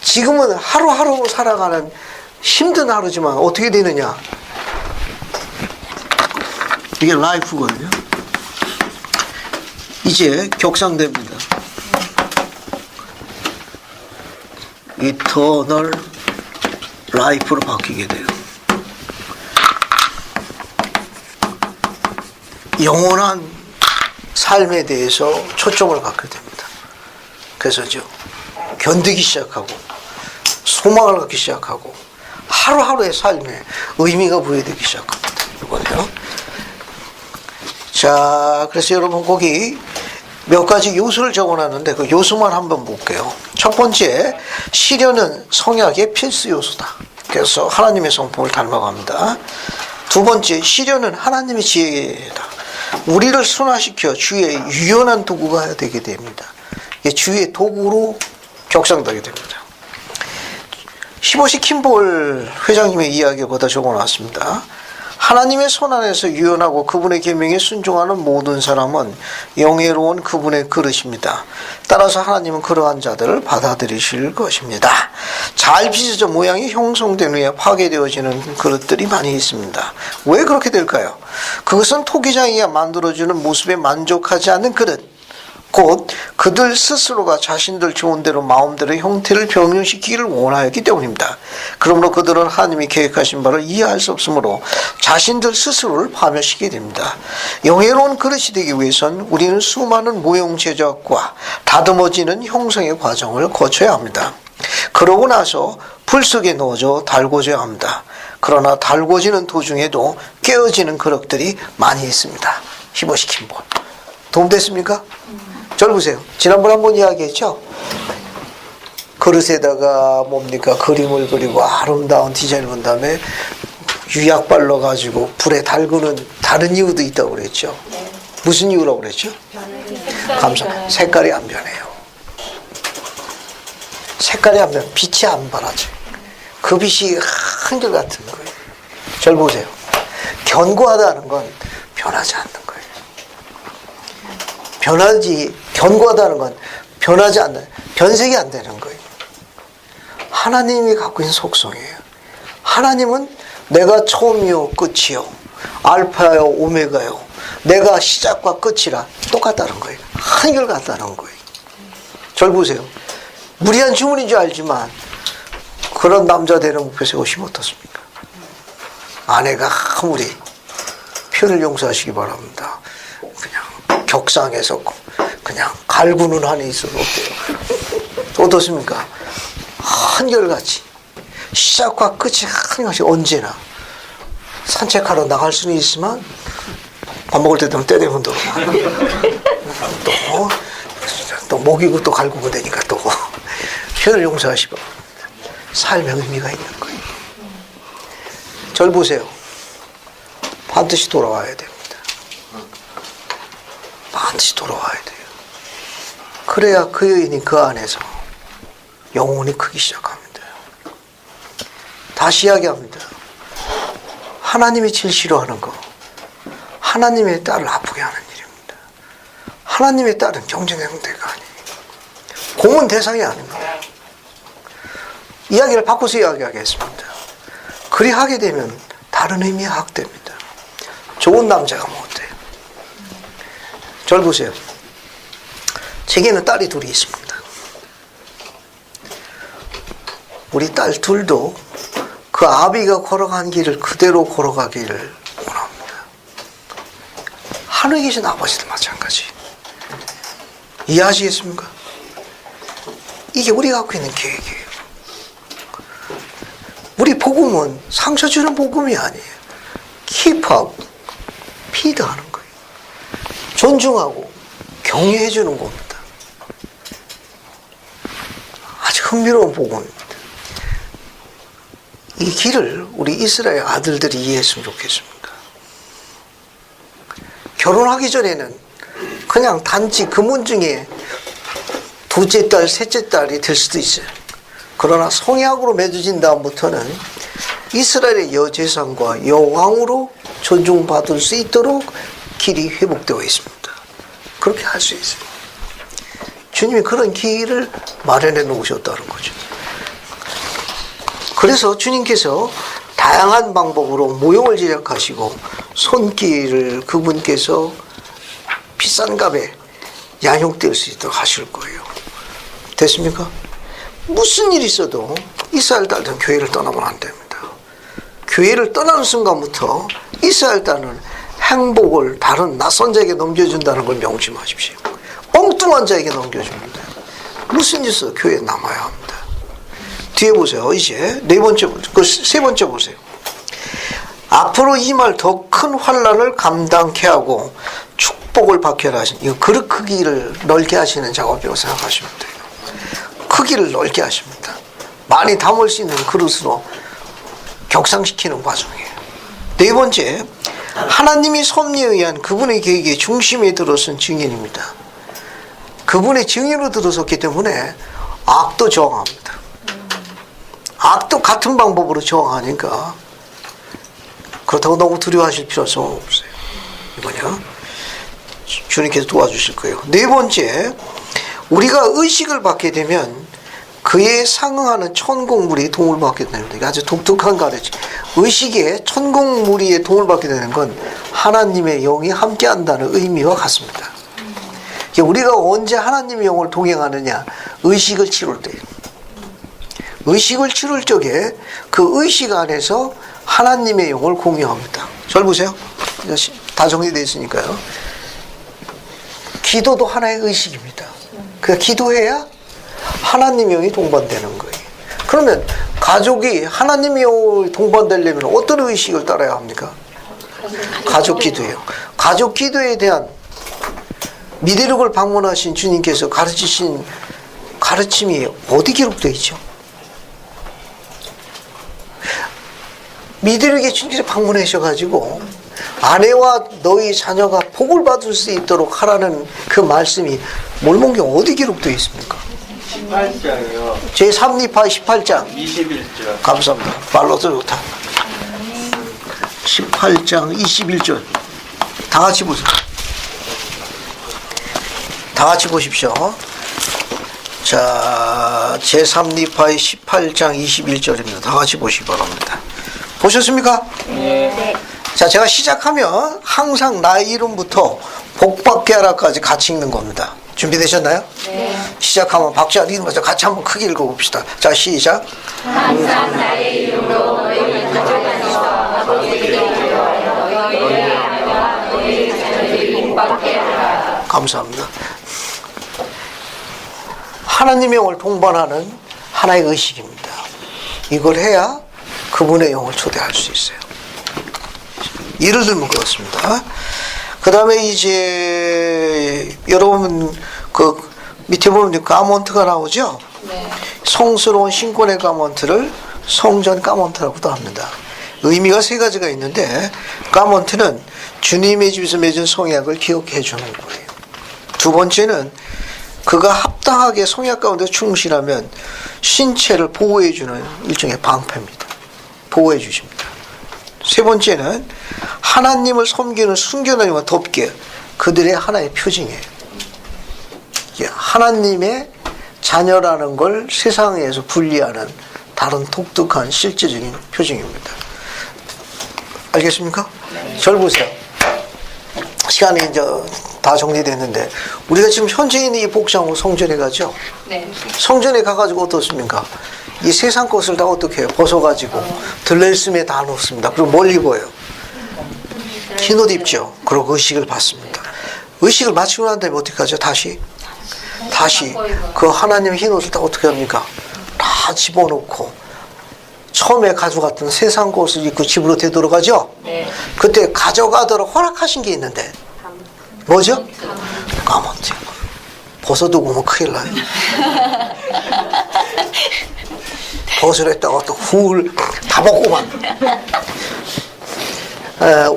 A: 지금은 하루하루 살아가는 힘든 하루지만 어떻게 되느냐? 이게 라이프거든요. 이제 격상됩니다. 이터널 라이프로 바뀌게 돼요. 영원한 삶에 대해서 초점을 갖게 됩니다. 그래서 견디기 시작하고 소망을 갖기 시작하고 하루하루의 삶에 의미가 부여되기 시작합니다. 이거네요. 자, 그래서 여러분 거기 몇 가지 요소를 적어놨는데 그 요소만 한번 볼게요. 첫 번째, 시련은 성약의 필수 요소다. 그래서 하나님의 성품을 닮아갑니다. 두 번째, 시련은 하나님의 지혜다. 우리를 순화시켜 주의 유연한 도구가 되게 됩니다. 주의 도구로 격상되게 됩니다. 15시 킴볼 회장님의 이야기를 거다 적어놨습니다. 하나님의 손 안에서 유연하고 그분의 계명에 순종하는 모든 사람은 영예로운 그분의 그릇입니다. 따라서 하나님은 그러한 자들을 받아들이실 것입니다. 잘 빚어져 모양이 형성된 후에 파괴되어지는 그릇들이 많이 있습니다. 왜 그렇게 될까요? 그것은 토기장이가 만들어주는 모습에 만족하지 않는 그릇, 곧 그들 스스로가 자신들 좋은 대로 마음대로 형태를 변형시키기를 원하였기 때문입니다. 그러므로 그들은 하나님이 계획하신 바를 이해할 수 없으므로 자신들 스스로를 파멸시키게 됩니다. 영예로운 그릇이 되기 위해선 우리는 수많은 모형 제작과 다듬어지는 형성의 과정을 거쳐야 합니다. 그러고 나서 불 속에 넣어져 달궈져야 합니다. 그러나 달궈지는 도중에도 깨어지는 그릇들이 많이 있습니다. 히보시킨 분 도움됐습니까? 절 보세요. 지난번에 한번 이야기했죠? 그릇에다가 뭡니까? 그림을 그리고 아름다운 디자인을 본 다음에 유약 발라가지고 불에 달구는 다른 이유도 있다고 그랬죠? 무슨 이유라고 그랬죠? 감사합니다. 색깔이 안 변해요. 색깔이 안 변해. 빛이 안 바라죠. 그 빛이 한결같은 거예요. 절 보세요. 견고하다는 건 변하지 않는 거예요. 견고하다는 건 변하지 않는, 변색이 안 되는 거예요. 하나님이 갖고 있는 속성이에요. 하나님은 내가 처음이요 끝이요 알파요 오메가요 내가 시작과 끝이라 똑같다는 거예요. 한결같다는 거예요. 절 보세요. 무리한 주문인 줄 알지만 그런 남자 되는 목표 세우시면 어떻습니까? 아내가 아무리 표현을 용서하시기 바랍니다. 그냥 격상해서 그냥 갈구는 한이 있어도 어때요? 어떻습니까? 한결같이 시작과 끝이 한결같이 언제나 산책하러 나갈 수는 있지만 밥 먹을 때 되면 때 되면 또 먹이고 또 갈구고 되니까 또 표현을 용서하시고 삶의 의미가 있는 거예요. 절 보세요. 반드시 돌아와야 됩니다. 반드시 돌아와야 돼요. 그래야 그 여인이 그 안에서 영혼이 크기 시작합니다. 다시 이야기합니다. 하나님이 제일 싫어하는 거, 하나님의 딸을 아프게 하는 일입니다. 하나님의 딸은 경쟁 상대가 아니에요. 공은 대상이 아닙니다. 이야기를 바꿔서 이야기하겠습니다. 그리 하게 되면 다른 의미의 학대입니다. 좋은 남자가 뭐 어때요? 절 보세요. 제게는 딸이 둘이 있습니다. 우리 딸 둘도 그 아비가 걸어간 길을 그대로 걸어가기를 원합니다. 하늘에 계신 아버지도 마찬가지. 이해하시겠습니까? 이게 우리가 갖고 있는 계획이에요. 우리 복음은 상처 주는 복음이 아니에요. 킵하고 피드하는 거예요. 존중하고 격려해 주는 겁니다. 아주 흥미로운 복음입니다. 이 길을 우리 이스라엘 아들들이 이해했으면 좋겠습니다. 결혼하기 전에는 그냥 단지 그 문 중에 둘째 딸, 셋째 딸이 될 수도 있어요. 그러나 성약으로 맺어진 다음부터는 이스라엘의 여제사장과 여왕으로 존중받을 수 있도록 길이 회복되어 있습니다. 그렇게 할 수 있어요. 주님이 그런 길을 마련해 놓으셨다는 거죠. 그래서 주님께서 다양한 방법으로 모형을 제작하시고 손길을 그분께서 비싼 값에 양육될 수 있도록 하실 거예요. 됐습니까? 무슨 일이 있어도 이스라엘 딸들은 교회를 떠나면 안 됩니다. 교회를 떠나는 순간부터 이스라엘 딸은 행복을 다른 낯선 자에게 넘겨준다는 걸 명심하십시오. 엉뚱한 자에게 넘겨줍니다. 무슨 일 있어도 교회에 남아야 합니다. 뒤에 보세요. 이제 세 번째 보세요. 앞으로 임할 더 큰 환난을 감당케 하고 축복을 받게 하시는, 이거 그릇 크기를 넓게 하시는 작업이라고 생각하시면 돼요. 크기를 넓게 하십니다. 많이 담을 수 있는 그릇으로 격상시키는 과정이에요. 네 번째, 하나님이 섭리에 의한 그분의 계획의 중심에 들어선 증인입니다. 그분의 증인으로 들어섰기 때문에 악도 저항합니다. 악도 같은 방법으로 저항하니까 그렇다고 너무 두려워하실 필요성은 없어요. 이거냐? 주님께서 도와주실 거예요. 네 번째, 우리가 의식을 받게 되면 그에 상응하는 천국무리의 도움을 받게 됩니다. 이게 아주 독특한 가르침. 의식에 천국무리의 도움을 받게 되는 건 하나님의 영이 함께한다는 의미와 같습니다. 우리가 언제 하나님의 영을 동행하느냐? 의식을 치룰 때. 의식을 치룰 적에 그 의식 안에서 하나님의 영을 공유합니다. 잘 보세요. 다 정리되어 있으니까요. 기도도 하나의 의식입니다. 그러니까 기도해야 하나님의 영이 동반되는 거예요. 그러면 가족이 하나님의 영이 동반되려면 어떤 의식을 따라야 합니까? 가족 기도예요. 가족 기도에 대한 미대륙을 방문하신 주님께서 가르치신 가르침이 어디 기록되어 있죠? 미대륙에 주님께서 방문하셔가지고 아내와 너희 자녀가 복을 받을 수 있도록 하라는 그 말씀이 몰몬경 어디 기록되어 있습니까?
D: 18장이요.
A: 제3니파 18장
D: 21절.
A: 감사합니다. 말로도 좋다. 18장 21절 다 같이 보세요. 다 같이 보십시오. 자, 제3니파의 18장 21절입니다. 다 같이 보시기 바랍니다. 보셨습니까?
D: 네.
A: 자, 제가 시작하면 항상 나의 이름부터 복받게 하라까지 같이 읽는 겁니다. 준비되셨나요?
B: 네.
A: 시작하면 박자 이름부터 같이 한번 크게 읽어봅시다. 자, 시작.
B: 항상 나의 이름으로 너희를 가져가서 아버지에게 기도하여 너희의 아내와 너희의 자녀들이 복받게 하라.
A: 감사합니다. 하나님의 영을 동반하는 하나의 의식입니다. 이걸 해야 그분의 영을 초대할 수 있어요. 예를 들면 그렇습니다. 그 다음에 이제 여러분 그 밑에 보면 가먼트가 나오죠.
F: 네.
A: 성스러운 신권의 가먼트를 성전 가먼트라고도 합니다. 의미가 세 가지가 있는데 가먼트는 주님의 집에서 맺은 성약을 기억해 주는 거예요. 두 번째는 그가 합당하게 성약 가운데 충실하면 신체를 보호해 주는 일종의 방패입니다. 보호해 주십니다. 세 번째는 하나님을 섬기는 순교자와 덮게 그들의 하나의 표징이에요. 하나님의 자녀라는 걸 세상에서 분리하는 다른 독특한 실제적인 표징입니다. 알겠습니까? 절 보세요. 시간이 이제 다 정리됐는데 우리가 지금 현재 있는 이 복장으로 성전에 가죠?
F: 네.
A: 성전에 가가지고 어떻습니까? 이 세상 것을 다 어떻게 해요? 벗어가지고 들레스메 다 놓습니다. 그리고 뭘 입어요? 흰옷 입죠. 그리고 의식을 받습니다. 의식을 마치고 난 다음에 어떻게 하죠? 다시 그 하나님의 흰옷을 다 어떻게 합니까? 다 집어넣고 처음에 가져갔던 세상 것을 입고 집으로 되돌아가죠?
F: 네.
A: 그때 가져가도록 허락하신 게 있는데 뭐죠? 가먼트. 벗어두고 오면 큰일 나요. 벗으랬다가 또 훌 다 먹고만.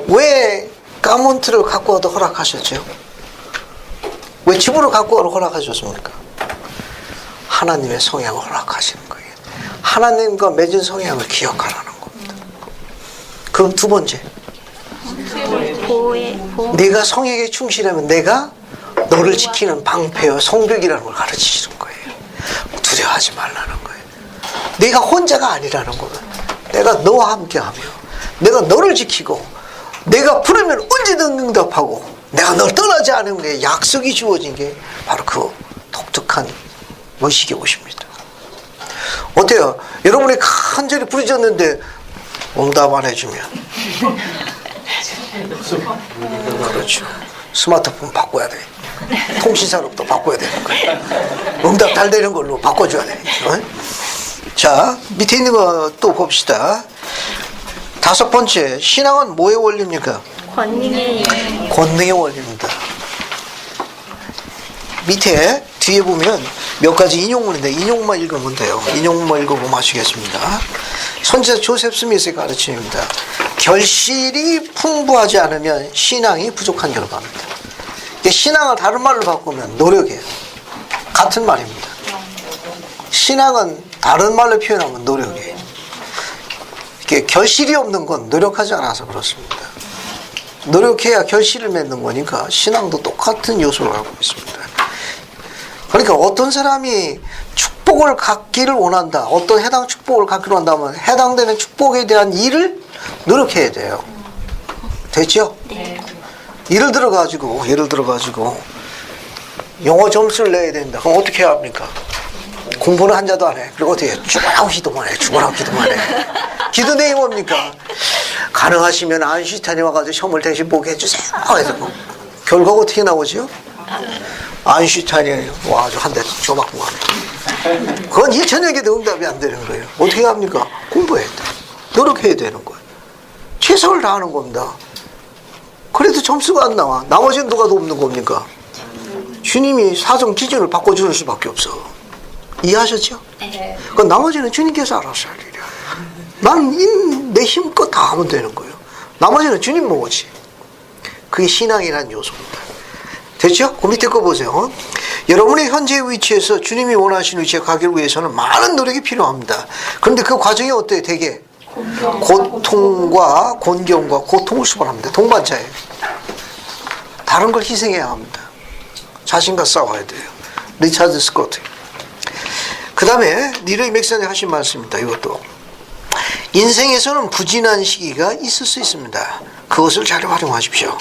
A: 왜 가먼트를 갖고 와도 허락하셨죠? 왜 집으로 갖고 와도 허락하셨습니까? 하나님의 성향을 허락하시는 거예요. 하나님과 맺은 성향을 기억하라는 겁니다. 그럼 두 번째,
G: 보호에
A: 내가 성향에 충실하면 내가 너를 지키는 방패와 성벽이라는 걸 가르치시는 거예요. 두려워하지 말라는 거예요. 네가 혼자가 아니라는 거예요. 내가 너와 함께하며 내가 너를 지키고 내가 부르면 언제든 응답하고 내가 널 떠나지 않으면 내 약속이 주어진 게 바로 그 독특한 의식의 옷입니다. 어때요? 여러분이 간절히 부르짖었는데 응답 안 해주면 그렇죠. 스마트폰 바꿔야 돼. 통신산업도 바꿔야 되는 거예요. 응답 잘 되는 걸로 바꿔줘야 돼. 자, 밑에 있는 거 또 봅시다. 5번째, 신앙은 뭐의 원리입니까? 권능의 원리입니다. 밑에 뒤에 보면 몇 가지 인용문인데 인용만 읽으면 돼요. 인용만 읽어보면 아시겠습니다. 선지자 조셉 스미스의 가르침입니다. 결실이 풍부하지 않으면 신앙이 부족한 결과입니다. 신앙을 다른 말로 바꾸면 노력이에요. 같은 말입니다. 신앙은 다른 말로 표현하면 노력이에요. 이게 결실이 없는 건 노력하지 않아서 그렇습니다. 노력해야 결실을 맺는 거니까 신앙도 똑같은 요소를 갖고 있습니다. 그러니까 어떤 사람이 축복을 갖기를 원한다. 어떤 해당 축복을 갖기를 원한다면 해당되는 축복에 대한 일을 노력해야 돼요. 됐죠?
G: 네.
A: 예를 들어가지고 영어 점수를 내야 된다. 그럼 어떻게 해야 합니까? 공부는 한자도 안 해. 그리고 어떻게 해? 죽어라고 기도만 해. 죽어라고 기도만 해. 기도 내용이 뭡니까? 가능하시면 아인슈타인이 와가지고 시험을 대신 보게 해주세요. 그래서 결과가 어떻게 나오죠? 아인슈타인이 와가지고 한 대 줘맞고 가네. 그건 2000년에도 응답이 안 되는 거예요. 어떻게 해야 합니까? 공부해야 돼. 노력해야 되는 거예요. 최선을 다하는 겁니다. 그래도 점수가 안 나와. 나머지는 누가 돕는 겁니까? 주님이 사정 기준을 바꿔주는 수밖에 없어. 이해하셨죠?
G: 네.
A: 그건 나머지는 주님께서 알아서 할 일이야. 난 내 힘껏 다 하면 되는 거예요. 나머지는 주님 모으지. 그게 신앙이라는 요소입니다. 됐죠? 그 밑에 거 보세요. 여러분의 현재 위치에서 주님이 원하시는 위치에 가기를 위해서는 많은 노력이 필요합니다. 그런데 그 과정이 어때요? 되게 고통과 곤경과 고통을 수반합니다. 동반자예요. 다른 걸 희생해야 합니다. 자신과 싸워야 돼요. 리차드 스코트. 그 다음에 니르이 맥산이 하신 말씀입니다. 이것도 인생에서는 부진한 시기가 있을 수 있습니다. 그것을 잘 활용하십시오.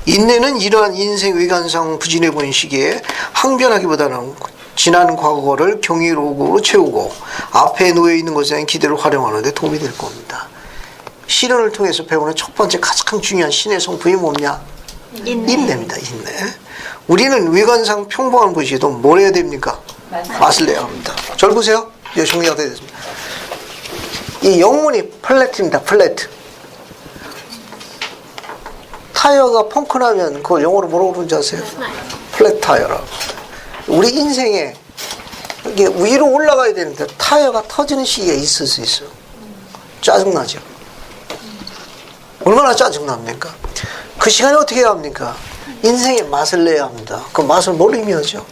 A: 인내는 이러한 인생 외관상 부진해 보이는 시기에 항변하기보다는 지난 과거를 경이로움으로 채우고 앞에 놓여 있는 것에 대한 기대를 활용하는 데 도움이 될 겁니다. 시련을 통해서 배우는 첫 번째 가장 중요한 신의 성품이 뭐냐? 인내입니다. 인내. 우리는 외관상 평범한 것이도 뭘 해야 됩니까? 맛을 내야 합니다. 절 보세요. 정리가 되어 있습니다. 이 영문이 플랫입니다. 플랫. 타이어가 펑크나면 그걸 영어로 뭐라고 그러는지 아세요? 플랫 타이어라고. 우리 인생에 이게 위로 올라가야 되는데 타이어가 터지는 시기가 있을 수 있어요. 짜증나죠? 얼마나 짜증납니까? 그 시간에 어떻게 해야 합니까? 인생의 맛을 내야 합니다. 그 맛을 뭘 의미하죠?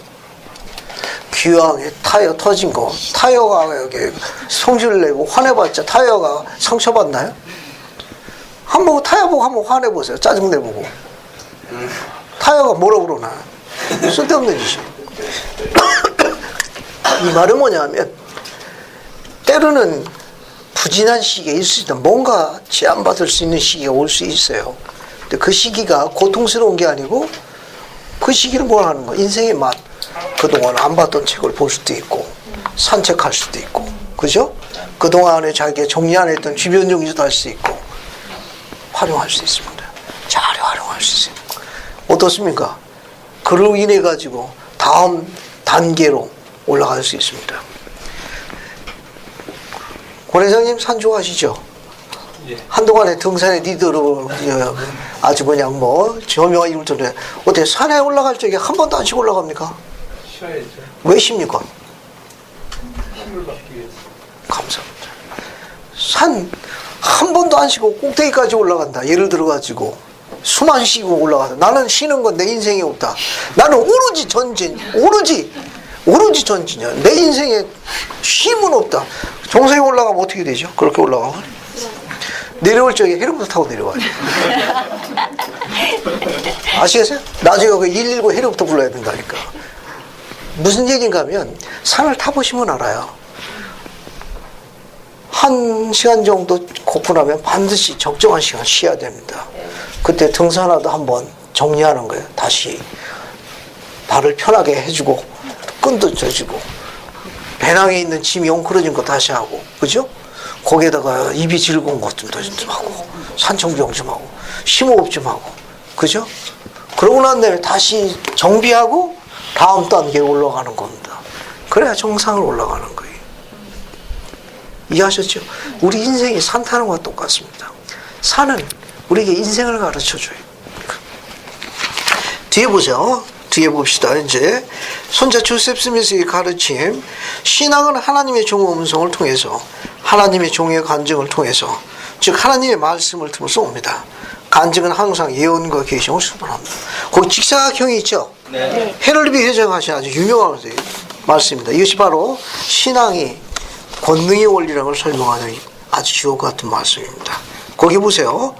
A: 귀하게 타이어 터진 거, 타이어가 여기 성질을 내고 화내봤자 타이어가 상처받나요? 한번 타이어 보고 한번 화내보세요. 짜증내보고. 타이어가 뭐라고 그러나? 쓸데없는 짓이에요. 이 말은 뭐냐면 때로는 부진한 시기가 있을 수 있다. 뭔가 제한받을 수 있는 시기가 올 수 있어요. 근데 그 시기가 고통스러운 게 아니고 그 시기는 뭘 하는 거야? 인생의 맛. 그동안 안 봤던 책을 볼 수도 있고 산책할 수도 있고 그죠? 그동안에 자기가 정리 안 했던 주변 정리도 할 수 있고 활용할 수 있습니다. 잘 활용할 수 있습니다. 어떻습니까? 그로 인해 가지고 다음 단계로 올라갈 수 있습니다. 권 회장님 산 좋아하시죠?
C: 예.
A: 한동안에 등산의 리더로 아주 그냥 뭐 저명한 이름을 들어요. 어때? 산에 올라갈 적에 한 번도 안 쉬고 올라갑니까?
C: 쉬어야죠.
A: 왜 쉽니까?
C: 힘을 받기 위해서.
A: 감사합니다. 산 한 번도 안 쉬고 꼭대기까지 올라간다. 예를 들어가지고 숨 안 쉬고 올라간다. 나는 쉬는 건 내 인생에 없다. 나는 오로지 전진, 오로지 전진이야. 내 인생에 쉼은 없다. 정상에 올라가면 어떻게 되죠? 그렇게 올라가면 내려올 적에 헬리콥터 타고 내려와요. 아시겠어요? 나중에 그 119 헬리콥터 불러야 된다니까. 무슨 얘기인가 하면 산을 타보시면 알아요. 1시간 정도 고픈하면 반드시 적정한 시간 쉬어야 됩니다. 그때 등산화도 한번 정리하는 거예요. 다시 발을 편하게 해주고 끈도 져주고 배낭에 있는 짐이 엉클어진 거 다시 하고, 그죠? 거기에다가 입이 즐거운 것 좀 하고 산청경 좀 하고 심호흡 좀 하고, 그죠? 그러고 난 다음에 다시 정비하고 다음 단계에 올라가는 겁니다. 그래야 정상을 올라가는 거예요. 이해하셨죠? 우리 인생이 산 타는 것과 똑같습니다. 산은 우리에게 인생을 가르쳐줘요. 뒤에 보세요. 뒤에 봅시다. 이제 손자 조셉 스미스의 가르침, 신앙은 하나님의 종의 음성을 통해서, 하나님의 종의 간증을 통해서, 즉 하나님의 말씀을 통해서 옵니다. 간증은 항상 예언과 계시를 수반합니다. 거기 직사각형이 있죠?
B: 네.
A: 헤럴비 회장하신 아주 유명한 말씀입니다. 이것이 바로 신앙이 권능의 원리라는 걸 설명하는 아주 주옥 같은 말씀입니다. 거기 보세요.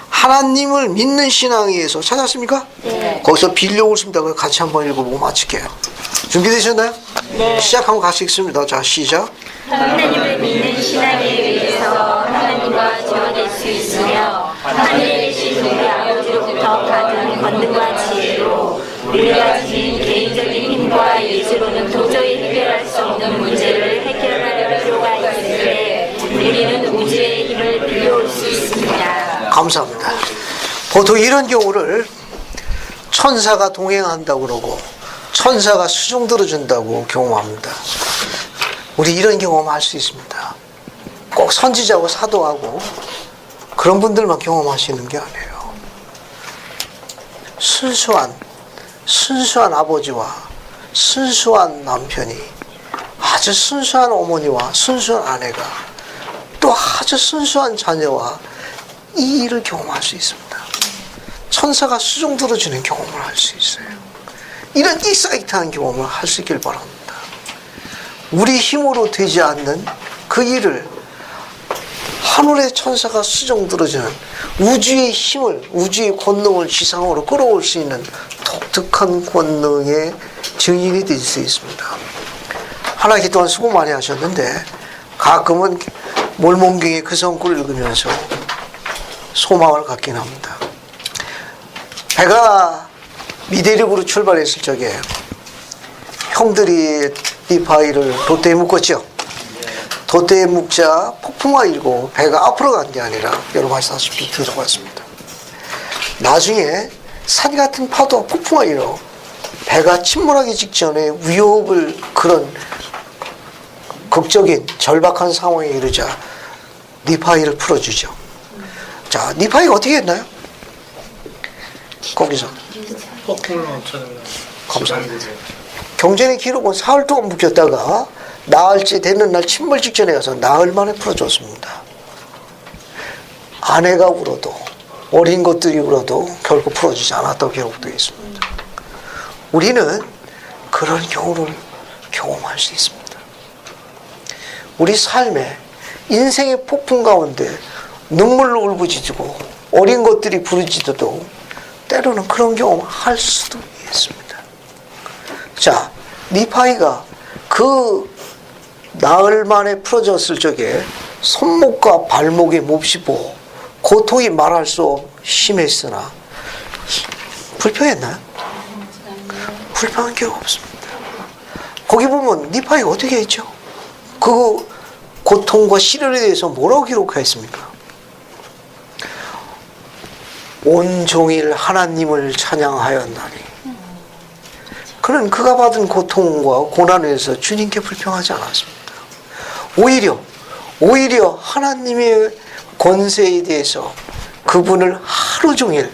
A: 하나님을 믿는 신앙에 의해서 찾았습니까?
B: 네.
A: 거기서 빌려올 습니다. 같이 한번 읽어보고 마칠게요. 준비되셨나요?
B: 네.
A: 시작하면 같이 읽습니다. 자, 시작.
B: 하나님을 믿는 신앙에 의해서 하나님과 조화될 수 있으며 하늘에 계신 우리 아버지로부터 받은 권능과 지혜로 우리가 지닌 개인적인 힘과 예지로는 도저히 해결할 수 없는 문제를 해결할 필요가 있을 때 우리는 우주의 힘을 빌려올 수 있습니다.
A: 감사합니다. 보통 이런 경우를 천사가 동행한다고 그러고 천사가 수종 들어준다고 경험합니다. 우리 이런 경험할 수 있습니다. 꼭 선지자고 사도하고 그런 분들만 경험하시는 게 아니에요. 순수한 아버지와 순수한 남편이, 아주 순수한 어머니와 순수한 아내가, 또 아주 순수한 자녀와 이 일을 경험할 수 있습니다. 천사가 수종 들어주는 경험을 할 수 있어요. 이런 익사이트한 경험을 할 수 있길 바랍니다. 우리 힘으로 되지 않는 그 일을 하늘의 천사가 수종 들어주는 우주의 힘을, 우주의 권능을 지상으로 끌어올 수 있는 독특한 권능의 증인이 될 수 있습니다. 하나님 또한 수고 많이 하셨는데 가끔은 몰몬경의 그 성구를 읽으면서 소망을 갖긴 합니다. 배가 미대륙으로 출발했을 적에 형들이 니파이를 돛대에 묶었죠. 돛대에 묶자 폭풍과 일고 배가 앞으로 간 게 아니라 여러분 아시다시피 들어갔습니다. 나중에 산 같은 파도와 폭풍과 일어 배가 침몰하기 직전에 위협을, 그런 극적인 절박한 상황에 이르자 니파이를 풀어주죠. 자, 니파이가 어떻게 했나요? 거기서
C: 폭풍을 멈춰는
A: 감사합니다. 경전의 기록은 사흘 동안 묶였다가 나흘째 되는 날 침몰 직전에 가서 나흘 만에 풀어줬습니다. 아내가 울어도, 어린 것들이 울어도 결국 풀어주지 않았다고 기록되어 있습니다. 우리는 그런 경우를 경험할 수 있습니다. 우리 삶에 인생의 폭풍 가운데 눈물로 울부짖고 어린 것들이 부르짖어도 때로는 그런 경험을 할 수도 있습니다. 자, 니파이가 그 나흘 만에 풀어졌을 적에 손목과 발목이 몹시고 고통이 말할 수 없이 심했으나 불평했나요? 불평한 게 없습니다. 거기 보면 니파이가 어떻게 했죠? 그 고통과 시련에 대해서 뭐라고 기록했습니까? 온종일 하나님을 찬양하였나니. 그는 그가 받은 고통과 고난에서 주님께 불평하지 않았습니다. 오히려 하나님의 권세에 대해서 그분을 하루 종일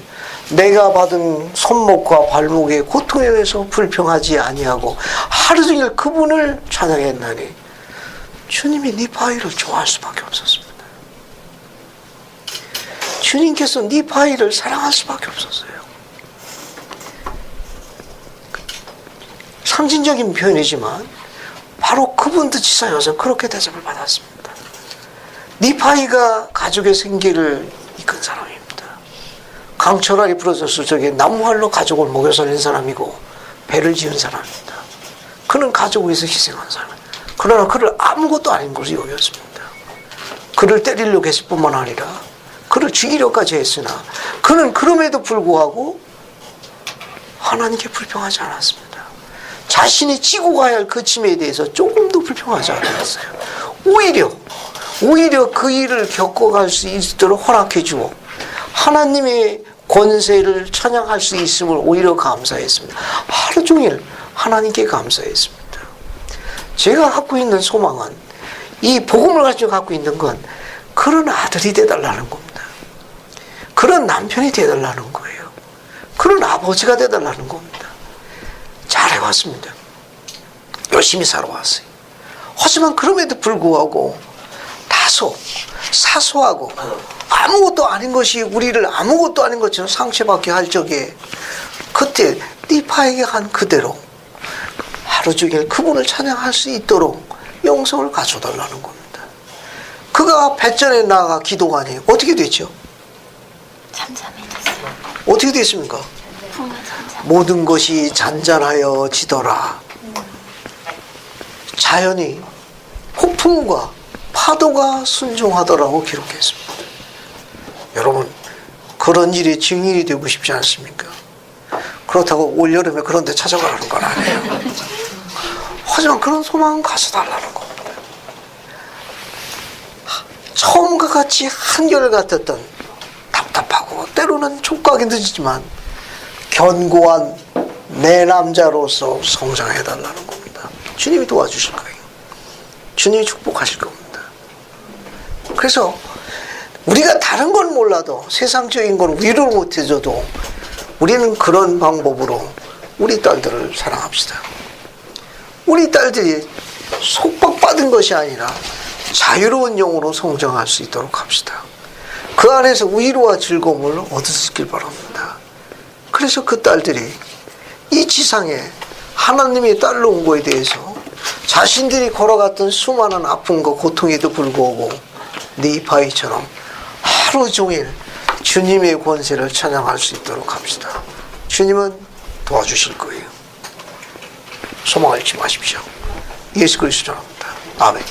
A: 내가 받은 손목과 발목의 고통에 대해서 불평하지 아니하고 하루 종일 그분을 찬양했나니 주님이 니파이를 좋아할 수밖에 없었습니다. 주님께서 니파이를 사랑할 수밖에 없었어요. 상징적인 표현이지만 바로 그분도 지사여서 그렇게 대접을 받았습니다. 니파이가 가족의 생계를 이끈 사람입니다. 강철알이 부러져서 저게 나무활로 가족을 먹여 살린 사람이고 배를 지은 사람입니다. 그는 가족을 위해서 희생한 사람. 그러나 그를 아무것도 아닌 것을 여겼습니다. 그를 때리려고 했을 뿐만 아니라 그를 죽이려까지 했으나 그는 그럼에도 불구하고 하나님께 불평하지 않았습니다. 자신이 지고 가야 할 그 짐에 대해서 조금도 불평하지 않았어요. 오히려 그 일을 겪어갈 수 있도록 허락해 주고 하나님의 권세를 찬양할 수 있음을 오히려 감사했습니다. 하루 종일 하나님께 감사했습니다. 제가 갖고 있는 소망은, 이 복음을 가지고 갖고 있는 건 그런 아들이 되달라는 겁니다. 그런 남편이 되달라는 거예요. 그런 아버지가 되달라는 겁니다. 잘해왔습니다. 열심히 살아왔어요. 하지만 그럼에도 불구하고 다소 사소하고 아무것도 아닌 것이 우리를 아무것도 아닌 것처럼 상처받게 할 적에 그때 리파에게 한 그대로 하루 종일 그분을 찬양할 수 있도록 영성을 가져달라는 겁니다. 그가 배전에 나가 기도하니 어떻게 됐죠?
G: 잠잠해졌어요.
A: 어떻게 됐습니까? 모든 것이 잔잔하여지더라. 자연이 폭풍과 파도가 순종하더라고 기록했습니다. 여러분, 그런 일이 증인이 되고 싶지 않습니까? 그렇다고 올여름에 그런 데 찾아가라는 건 아니에요. 하지만 그런 소망은 가져달라는 겁니다. 처음과 같이 한결같았던 답답하고 때로는 촉각이 늦지만 견고한 내 남자로서 성장해달라는 겁니다. 주님이 도와주실 거예요. 주님이 축복하실 겁니다. 그래서 우리가 다른 건 몰라도 세상적인 건 위로를 못해줘도 우리는 그런 방법으로 우리 딸들을 사랑합시다. 우리 딸들이 속박받은 것이 아니라 자유로운 영으로 성장할 수 있도록 합시다. 그 안에서 위로와 즐거움을 얻을 수 있길 바랍니다. 그래서 그 딸들이 이 지상에 하나님의 딸로 온 거에 대해서 자신들이 걸어갔던 수많은 아픔과 고통에도 불구하고 니파이처럼 하루 종일 주님의 권세를 찬양할 수 있도록 합시다. 주님은 도와주실 거예요. 소망을 잃지 마십시오. 예수 그리스도로 합니다. 아멘.